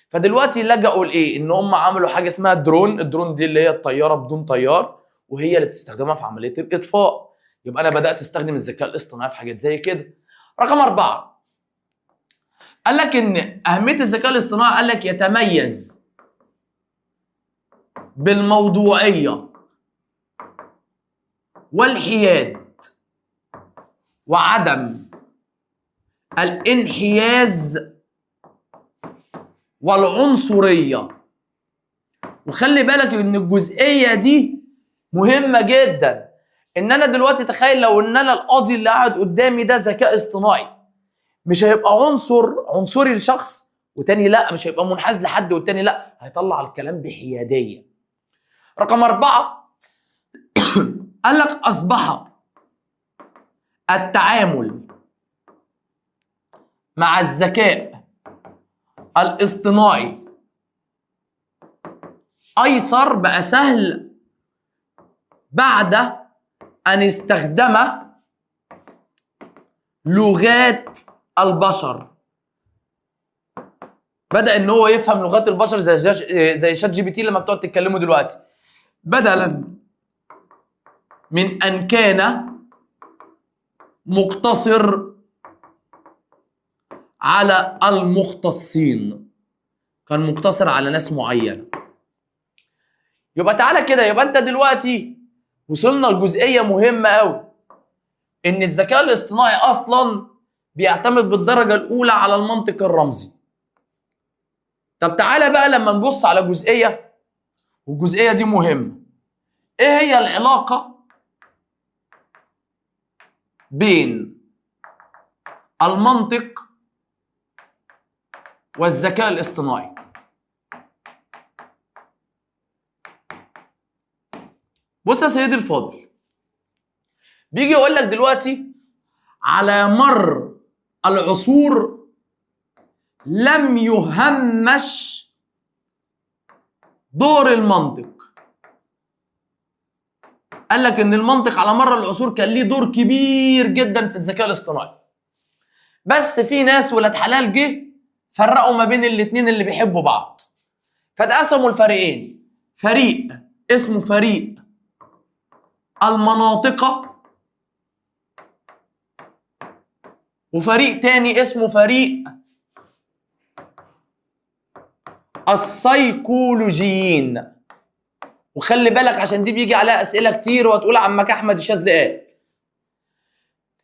فدلوقتي لجأوا لايه؟ ان هم عملوا حاجه اسمها درون. الدرون دي اللي هي الطياره بدون طيار، وهي اللي بتستخدمها في عمليه الاطفاء. يبقى انا بدأت استخدم الذكاء الاصطناعي في حاجات زي كده. رقم 4 قال لك ان اهميه الذكاء الاصطناعي قال لك يتميز بالموضوعيه والحياد وعدم الانحياز والعنصريه. وخلي بالك ان الجزئيه دي مهمه جدا. ان انا دلوقتي تخيل لو ان انا القاضي اللي قاعد قدامي ده ذكاء اصطناعي، مش هيبقى عنصري لشخص وتاني لا، مش هيبقى منحاز لحد والتاني لا، هيطلع الكلام بحياديه. رقم 4 قال لك اصبح التعامل مع الذكاء الاصطناعي ايسر، بقى سهل بعد ان استخدم لغات البشر. بدأ ان هو يفهم لغات البشر زي شات جي بي تي لما بتقعد تتكلموا دلوقتي، بدلا من ان كان مقتصر على المختصين، كان مقتصر على ناس معينه. يبقى تعالى كده، يبقى انت دلوقتي وصلنا لجزئيه مهمه قوي، ان الذكاء الاصطناعي اصلا بيعتمد بالدرجه الاولى على المنطق الرمزي. طب تعالى بقى لما نبص على جزئيه، والجزئيه دي مهمه. ايه هي العلاقه بين المنطق والذكاء الاصطناعي؟ بص يا سيدي الفاضل، بيجي يقول لك دلوقتي على مر العصور لم يهمش دور المنطق. قال لك ان المنطق على مر العصور كان ليه دور كبير جدا في الذكاء الاصطناعي، بس في ناس ولاد حلال جه فرقوا ما بين الاثنين اللي بيحبوا بعض، فاتقسموا الفريقين، فريق اسمه فريق المناطق، وفريق تاني اسمه فريق السيكولوجيين. وخلي بالك عشان دي بيجي عليها اسئله كتير وهتقول عمك احمد الشاذلي قال.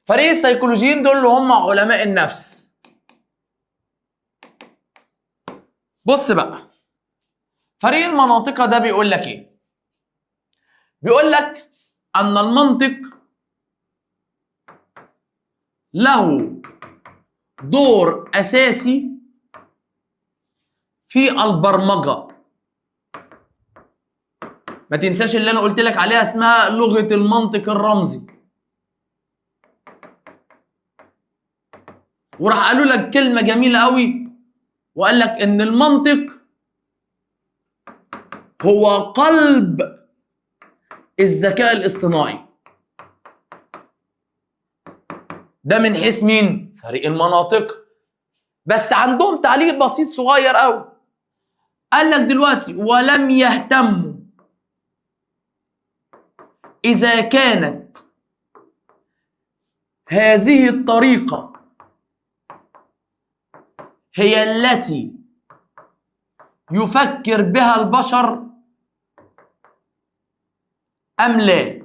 فريق السيكولوجيين دول اللي هم علماء النفس. بص بقى، فريق المناطق ده بيقول لك ايه؟ بيقول لك ان المنطق له دور اساسي في البرمجه. ما تنساش اللي انا قلت لك عليها، اسمها لغه المنطق الرمزي. وراح قالوا لك كلمه جميله قوي، وقال لك ان المنطق هو قلب الذكاء الاصطناعي. ده من حيث مين؟ فريق المناطق. بس عندهم تعليق بسيط صغير قوي. قال لك دلوقتي ولم يهتموا إذا كانت هذه الطريقة هي التي يفكر بها البشر أم لا.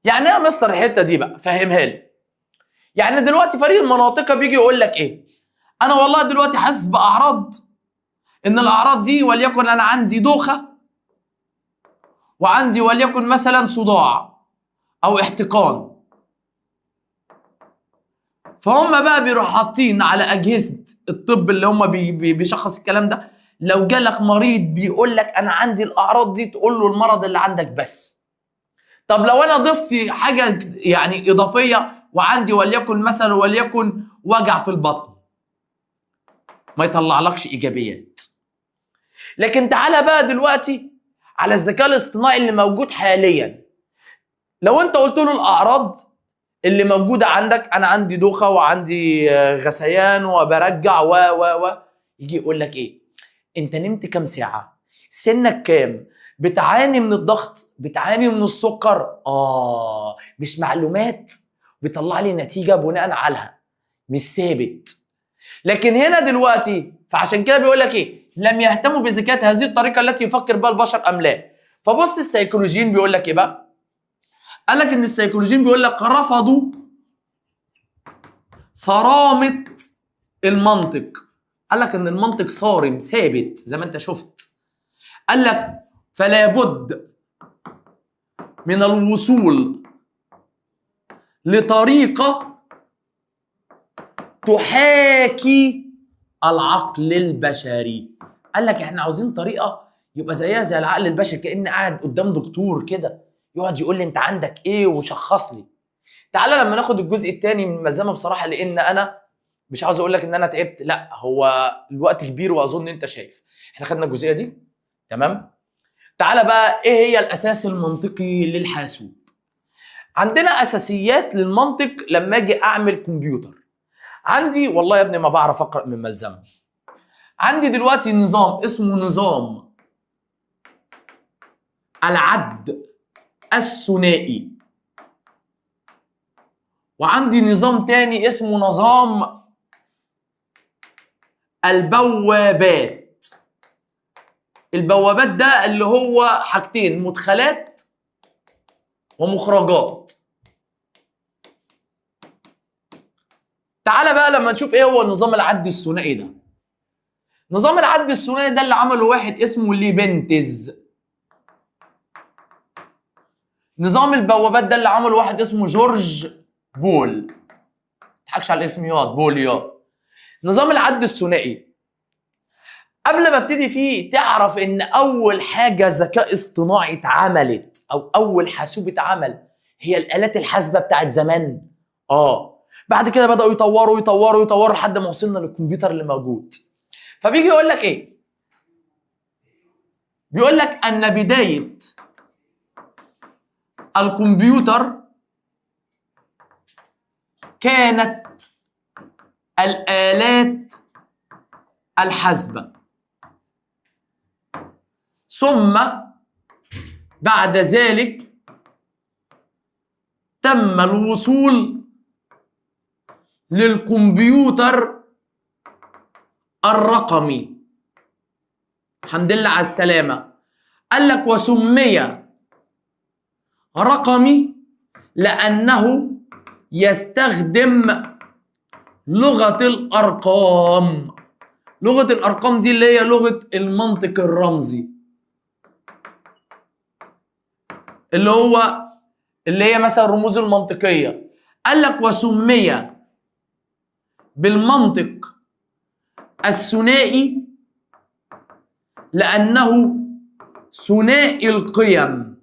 يعني ايه يا مستر الحتة دي بقى؟ فهمها لي. يعني دلوقتي فريق المناطق بيجي يقول لك ايه؟ أنا والله دلوقتي حاسس بأعراض، إن الأعراض دي وليكن أنا عندي دوخة، وعندي وليكن مثلا صداع او احتقان. فهم بقى بيروحوا حاطين على اجهزه الطب اللي هم بيشخص الكلام ده، لو جالك مريض بيقول لك انا عندي الاعراض دي، تقول له المرض اللي عندك بس. طب لو انا ضفت حاجه يعني اضافيه وعندي وليكن مثلا وجع في البطن، ما يطلعلكش ايجابيات. لكن تعالى بقى دلوقتي على الذكاء الاصطناعي اللي موجود حاليا. لو انت قلت له الاعراض اللي موجوده عندك، انا عندي دوخه وعندي غثيان وبرجع يجي يقول لك ايه؟ انت نمت كام ساعه؟ سنك كام؟ بتعاني من الضغط؟ بتعاني من السكر؟ مش معلومات بيطلع لي نتيجه بناء عليها، مش ثابت. لكن هنا دلوقتي، فعشان كده بيقول لك ايه؟ لم يهتموا بذكاء هذه الطريقه التي يفكر بها البشر ام لا. فبص السيكولوجيين بيقول لك ايه بقى؟ قال لك ان السيكولوجيين بيقول لك رفضوا صرامه المنطق. قال لك ان المنطق صارم ثابت زي ما انت شفت. قال لك فلا بد من الوصول لطريقه تحاكي العقل البشري. قال لك احنا عاوزين طريقه يبقى زيها زي العقل البشري، كأن قاعد قدام دكتور كده يقعد يقول لي انت عندك ايه وشخص لي. تعالى لما ناخد الجزء الثاني من الملزمه بصراحه، لان انا مش عاوز اقول لك ان انا تعبت، لا هو الوقت كبير واظن انت شايف. احنا خدنا الجزئيه دي تمام. تعالى بقى ايه هي الاساس المنطقي للحاسوب. عندنا اساسيات للمنطق لما اجي اعمل كمبيوتر. عندي والله يا ابني ما بعرف اقرا من ملزمه. عندي دلوقتي نظام اسمه نظام العد الثنائي، وعندي نظام تاني اسمه نظام البوابات. البوابات ده اللي هو حاجتين، مدخلات ومخرجات. تعالى بقى لما نشوف ايه هو النظام العد الثنائي ده. نظام العد الثنائي ده اللي عمله واحد اسمه ليبنتز. نظام البوابات ده اللي عمله واحد اسمه جورج بول. ما تضحكش على الاسم ياض، بول ياض. نظام العد الثنائي قبل ما ابتدي فيه تعرف ان اول حاجه ذكاء اصطناعي اتعملت او اول حاسوب اتعمل هي الالات الحاسبه بتاعت زمان. بعد كده بداوا يطوروا يطوروا يطوروا لحد ما وصلنا للكمبيوتر اللي موجود. فبيجي يقول لك ايه؟ بيقول لك ان بدايه الكمبيوتر كانت الآلات الحاسبة، ثم بعد ذلك تم الوصول للكمبيوتر الرقمي. الحمد لله على السلامة. قال لك وسمي رقمي لأنه يستخدم لغة الأرقام. لغة الأرقام دي اللي هي لغة المنطق الرمزي، اللي هي مثلا الرموز المنطقية. قال لك وسمي بالمنطق الثنائي لأنه ثنائي القيم.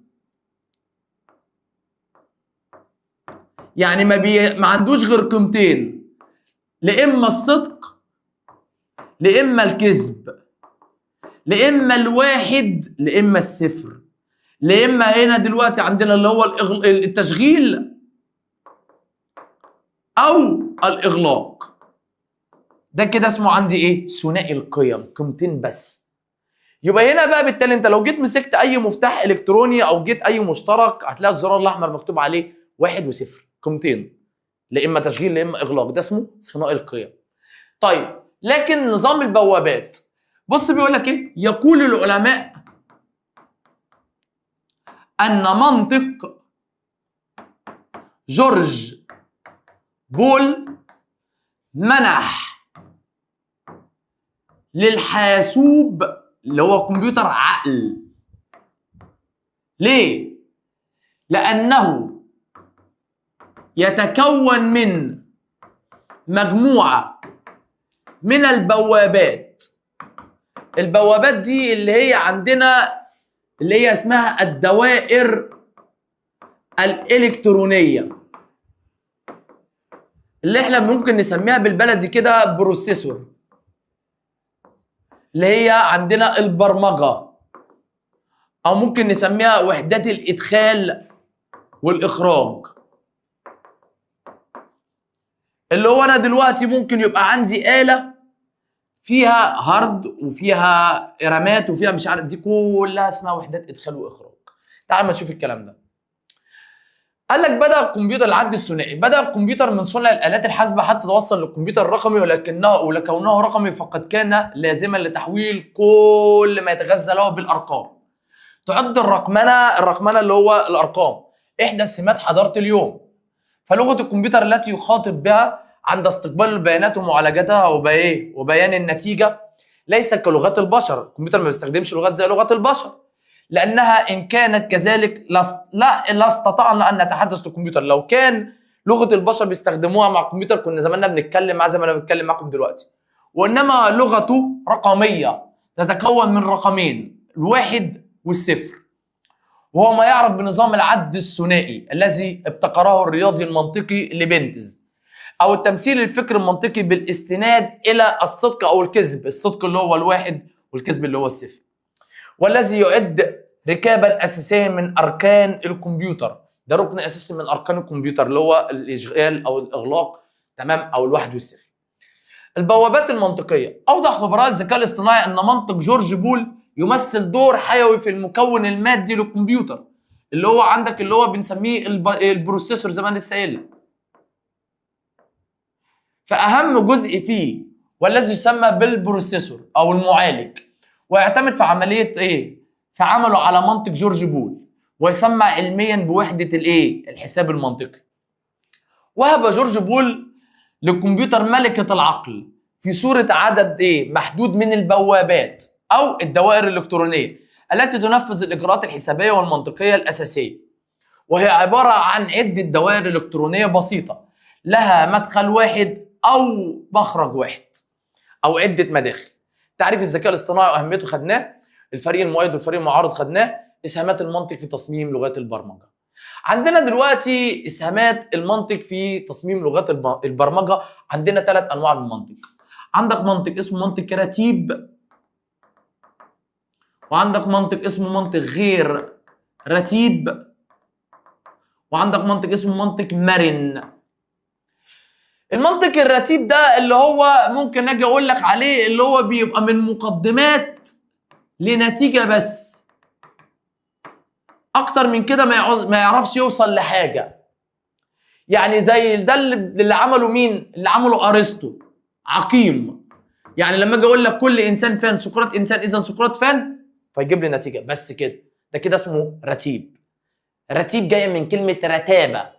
يعني ما عندوش غير قيمتين، لإما الصدق لإما الكذب، لإما الواحد لإما الصفر، لإما هنا دلوقتي عندنا اللي هو التشغيل أو الإغلاق. ده كده اسمه عندي إيه؟ ثنائي القيم، قيمتين بس. يبقى هنا بقى بالتالي أنت لو جيت مسكت أي مفتاح إلكتروني أو جيت أي مشترك هتلاقي الزرار الأحمر مكتوب عليه 1 و0، قيمتين، لإما تشغيل لإما إغلاق. ده اسمه ثنائي القيم. طيب لكن نظام البوابات بص بيقول لك ايه؟ يقول العلماء ان منطق جورج بول منح للحاسوب اللي هو كمبيوتر عقل. ليه؟ لأنه يتكون من مجموعة من البوابات. البوابات دي اللي هي عندنا اللي هي اسمها الدوائر الإلكترونية، اللي احنا ممكن نسميها بالبلدي كده بروسيسور، اللي هي عندنا البرمجة، أو ممكن نسميها وحدات الإدخال والإخراج. اللي هو أنا دلوقتي ممكن يبقى عندي آلة فيها هارد وفيها رامات وفيها مش عارف، دي كلها اسمها وحدات إدخال وإخراج. تعال ما نشوف الكلام ده. قال لك بدأ الكمبيوتر العد الثنائي، بدأ الكمبيوتر من صنع الآلات الحاسبة حتى توصل للكمبيوتر الرقمي، ولكونه رقمي فقد كان لازما لتحويل كل ما يتغذى له بالأرقام. تعد الرقمنة اللي هو الأرقام إحدى سمات حضارة اليوم. فلغة الكمبيوتر التي يخاطب بها عند استقبال البيانات ومعالجتها وبيان النتيجة ليس كلغات البشر. الكمبيوتر ما بيستخدمش لغات زي لغات البشر، لأنها إن كانت كذلك لا استطعنا أن نتحدث للكمبيوتر. لو كان لغه البشر بيستخدموها مع الكمبيوتر، كنا زماننا بنتكلم معاه زي ما انا بتكلم معاكم دلوقتي. وانما لغته رقميه تتكون من رقمين، الواحد والصفر، وهو ما يعرف بنظام العد الثنائي الذي ابتكره الرياضي المنطقي ليبنتز، او التمثيل الفكري المنطقي بالاستناد الى الصدق او الكذب، الصدق اللي هو الواحد والكذب اللي هو الصفر، والذي يعد ركابا اساسيا من اركان الكمبيوتر. ده ركن اساسي من اركان الكمبيوتر اللي هو الاشغال او الاغلاق، تمام، او الواحد والصفر. البوابات المنطقيه. اوضح خبراء الذكاء الاصطناعي ان منطق جورج بول يمثل دور حيوي في المكون المادي للكمبيوتر، اللي هو عندك اللي هو بنسميه البروسيسور زي ما انا لسه قايل. فاهم جزء فيه والذي يسمى بالبروسيسور او المعالج، ويعتمد في عمليه ايه؟ في عمله على منطق جورج بول، ويسمى علميا بوحده الايه؟ الحساب المنطقي. وهب جورج بول للكمبيوتر ملكه العقل في صوره عدد ايه؟ محدود من البوابات او الدوائر الالكترونيه التي تنفذ الاجراءات الحسابيه والمنطقيه الاساسيه، وهي عباره عن عده دوائر الكترونيه بسيطه لها مدخل واحد او مخرج واحد او عده مداخل. تعريف الذكاء الاصطناعي واهميته خدناه، الفريق المؤيد والفريق المعارض خدناه، اسهامات المنطق في تصميم لغات البرمجه. عندنا دلوقتي اسهامات المنطق في تصميم لغات البرمجه. عندنا 3 انواع من المنطق. عندك منطق اسمه منطق رتيب، وعندك منطق اسمه منطق غير رتيب، وعندك منطق اسمه منطق مرن. المنطق الرتيب ده اللي هو ممكن اجي اقول لك عليه اللي هو بيبقى من مقدمات لنتيجه بس، اكتر من كده ما يعرفش يوصل لحاجه. يعني زي ده اللي عمله مين؟ اللي عمله ارسطو، عقيم. يعني لما اجي اقول لك كل انسان فان سقراط انسان اذا سقراط فان، فيجيب لي نتيجه بس كده. ده كده اسمه رتيب. رتيب جايه من كلمه رتابه،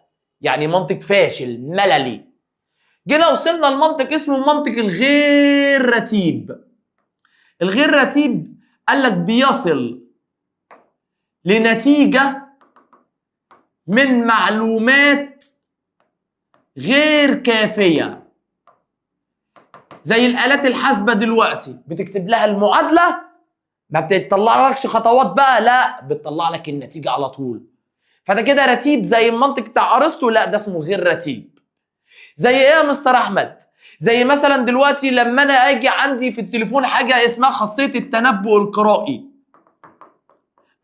يعني منطق فاشل مللي. جينا وصلنا لمنطق اسمه المنطق الغير رتيب. الغير رتيب قال لك بيصل لنتيجة من معلومات غير كافية. زي الآلات الحاسبة دلوقتي بتكتب لها المعادلة، ما بتطلع لكش خطوات بقى، لا بتطلع لك النتيجة على طول. فده كده رتيب زي المنطق بتاع ارسطو؟ لا، ده اسمه غير رتيب. زي ايه يا مستر احمد؟ زي مثلا دلوقتي لما انا اجي عندي في التليفون حاجه اسمها خاصيه التنبؤ القرائي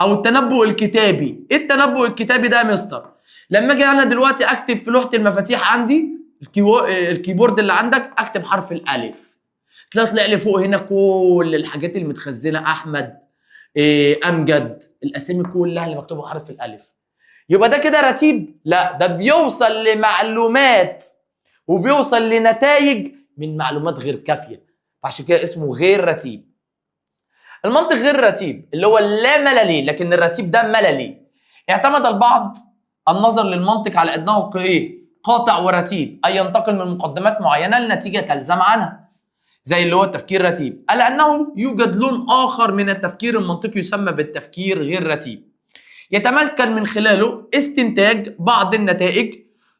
او التنبؤ الكتابي. ايه التنبؤ الكتابي ده يا مستر؟ لما اجي انا دلوقتي اكتب في لوحه المفاتيح عندي الكيبورد اللي عندك، اكتب حرف الالف، تلاقي طلع لي فوق هنا كل الحاجات اللي متخزنه، احمد، امجد، الاسامي كلها اللي مكتوبه بحرف الالف. يبقى ده كده رتيب؟ لا، ده بيوصل لمعلومات وبيوصل لنتائج من معلومات غير كافيه، فعشان كده اسمه غير رتيب. المنطق غير الرتيب اللي هو لا مللي، لكن الرتيب ده مللي. اعتمد البعض النظر للمنطق على انه ايه؟ قاطع ورتيب، اي ينتقل من مقدمات معينه لنتيجه تلزم عنها، زي اللي هو التفكير الرتيب. الا انه يوجد لون اخر من التفكير المنطقي يسمى بالتفكير غير رتيب، يتمكن من خلاله استنتاج بعض النتائج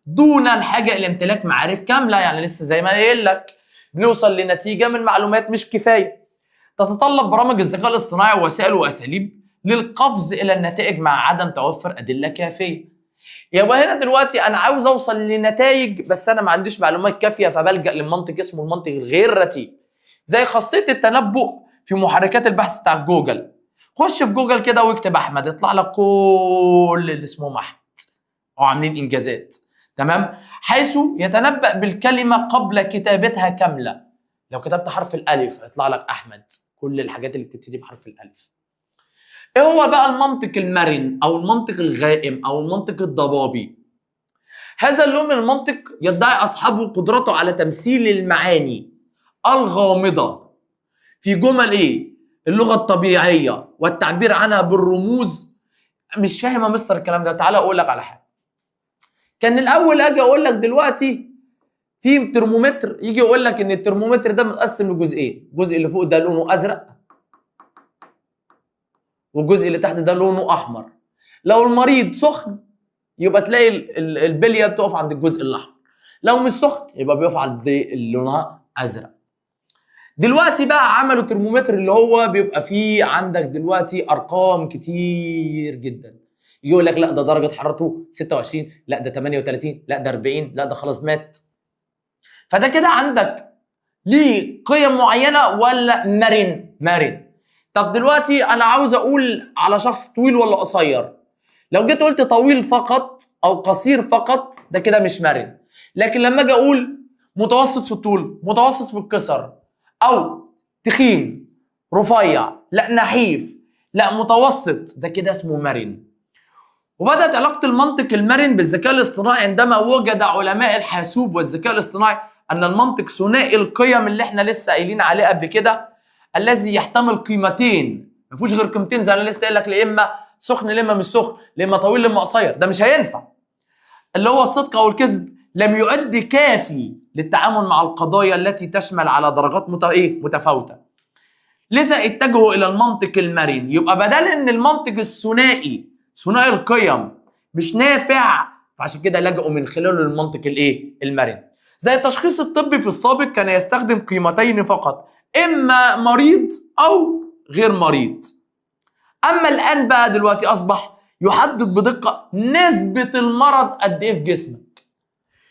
دون الحاجه الى امتلاك معارف كامله. يعني لسه زي ما قايل لك، بنوصل لنتيجه من معلومات مش كفايه. تتطلب برامج الذكاء الاصطناعي وسائل واساليب للقفز الى النتائج مع عدم توفر ادله كافيه. يبقى هنا دلوقتي انا عاوز اوصل لنتائج بس انا ما عنديش معلومات كافيه، فبلجأ لمنطق اسمه المنطق الغير رتيب. زي خاصيه التنبؤ في محركات البحث بتاع جوجل. خش في جوجل كده واكتب احمد، يطلع لك كل اللي اسمهم احمد او عاملين انجازات، تمام، حيث يتنبأ بالكلمه قبل كتابتها كامله. لو كتبت حرف الالف هيطلع لك احمد، كل الحاجات اللي بتبتدي بحرف الالف. ايه هو بقى المنطق المرن او المنطق الغائم او المنطق الضبابي؟ هذا اللون من المنطق يدعي اصحابه قدرته على تمثيل المعاني الغامضه في جمل ايه؟ اللغه الطبيعيه والتعبير عنها بالرموز. مش فاهم يا مستر الكلام ده؟ تعالى اقول لك على حاجه. كان الاول اجي اقول لك دلوقتي في ترمومتر، يجي يقول لك ان الترمومتر ده متقسم لجزئين، الجزء اللي فوق ده لونه ازرق والجزء اللي تحت ده لونه احمر. لو المريض سخن يبقى تلاقي البليه بتقف عند الجزء الاحمر. لو مش سخن يبقى بيقف عند اللي لونها ازرق. دلوقتي بقى عملوا ترمومتر اللي هو بيبقى فيه عندك دلوقتي ارقام كتير جدا. يقول لك لا ده درجه حرارته 26، لا ده 38، لا ده 40، لا ده خلاص مات. فده كده عندك ليه قيم معينه ولا مرن؟ مرن. طب دلوقتي انا عاوز اقول على شخص طويل ولا قصير. لو جيت قلت طويل فقط او قصير فقط ده كده مش مرن. لكن لما اجي اقول متوسط في الطول، متوسط في القصر، او تخين، رفيع، لا نحيف، لا متوسط، ده كده اسمه مرن. وبدأت علاقة المنطق المرن بالذكاء الاصطناعي عندما وجد علماء الحاسوب والذكاء الاصطناعي أن المنطق ثنائي القيم اللي احنا لسه قايلين عليه قبل كده، الذي يحتمل قيمتين، ما فيهوش غير قيمتين زي انا لسه قايل لك، لا اما سخن لا اما مش سخن، لا اما طويل لا اما قصير، ده مش هينفع. اللي هو الصدق او الكذب لم يؤدي كافي للتعامل مع القضايا التي تشمل على درجات متفاوتة. لذا اتجهوا الى المنطق المرن. يبقى بدل ان المنطق الثنائي ثنائي القيم مش نافع، فعشان كده لجأوا من خلاله المنطق المرن. زي التشخيص الطبي في السابق كان يستخدم قيمتين فقط، اما مريض او غير مريض. اما الان بقى دلوقتي اصبح يحدد بدقة نسبة المرض قد ايه في جسمك.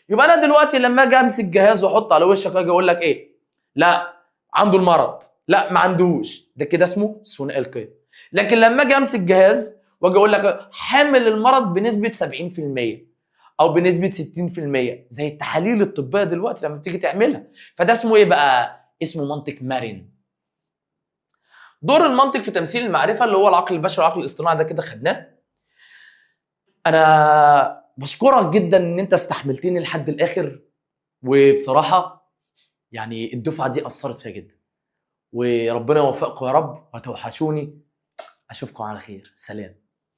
يبقى انا دلوقتي لما اجي امسك جهاز واحط على وشك اجي اقول لك ايه؟ لا عنده المرض، لا ما عندوش، ده كده اسمه ثنائي القيم. لكن لما اجي امسك جهاز واجي اقول لك حامل المرض بنسبه 70% او بنسبه 60%، زي التحاليل الطبيه دلوقتي لما بتيجي تعملها، فده اسمه ايه بقى؟ اسمه منطق مرن. دور المنطق في تمثيل المعرفه اللي هو العقل البشري والعقل الاصطناعي ده كده خدناه. انا بشكرك جدا ان انت استحملتني لحد الاخر، وبصراحه يعني الدفعه دي اثرت فيها جدا، وربنا يوفقكم يا رب، وتوحشوني. اشوفكم على خير، سلام.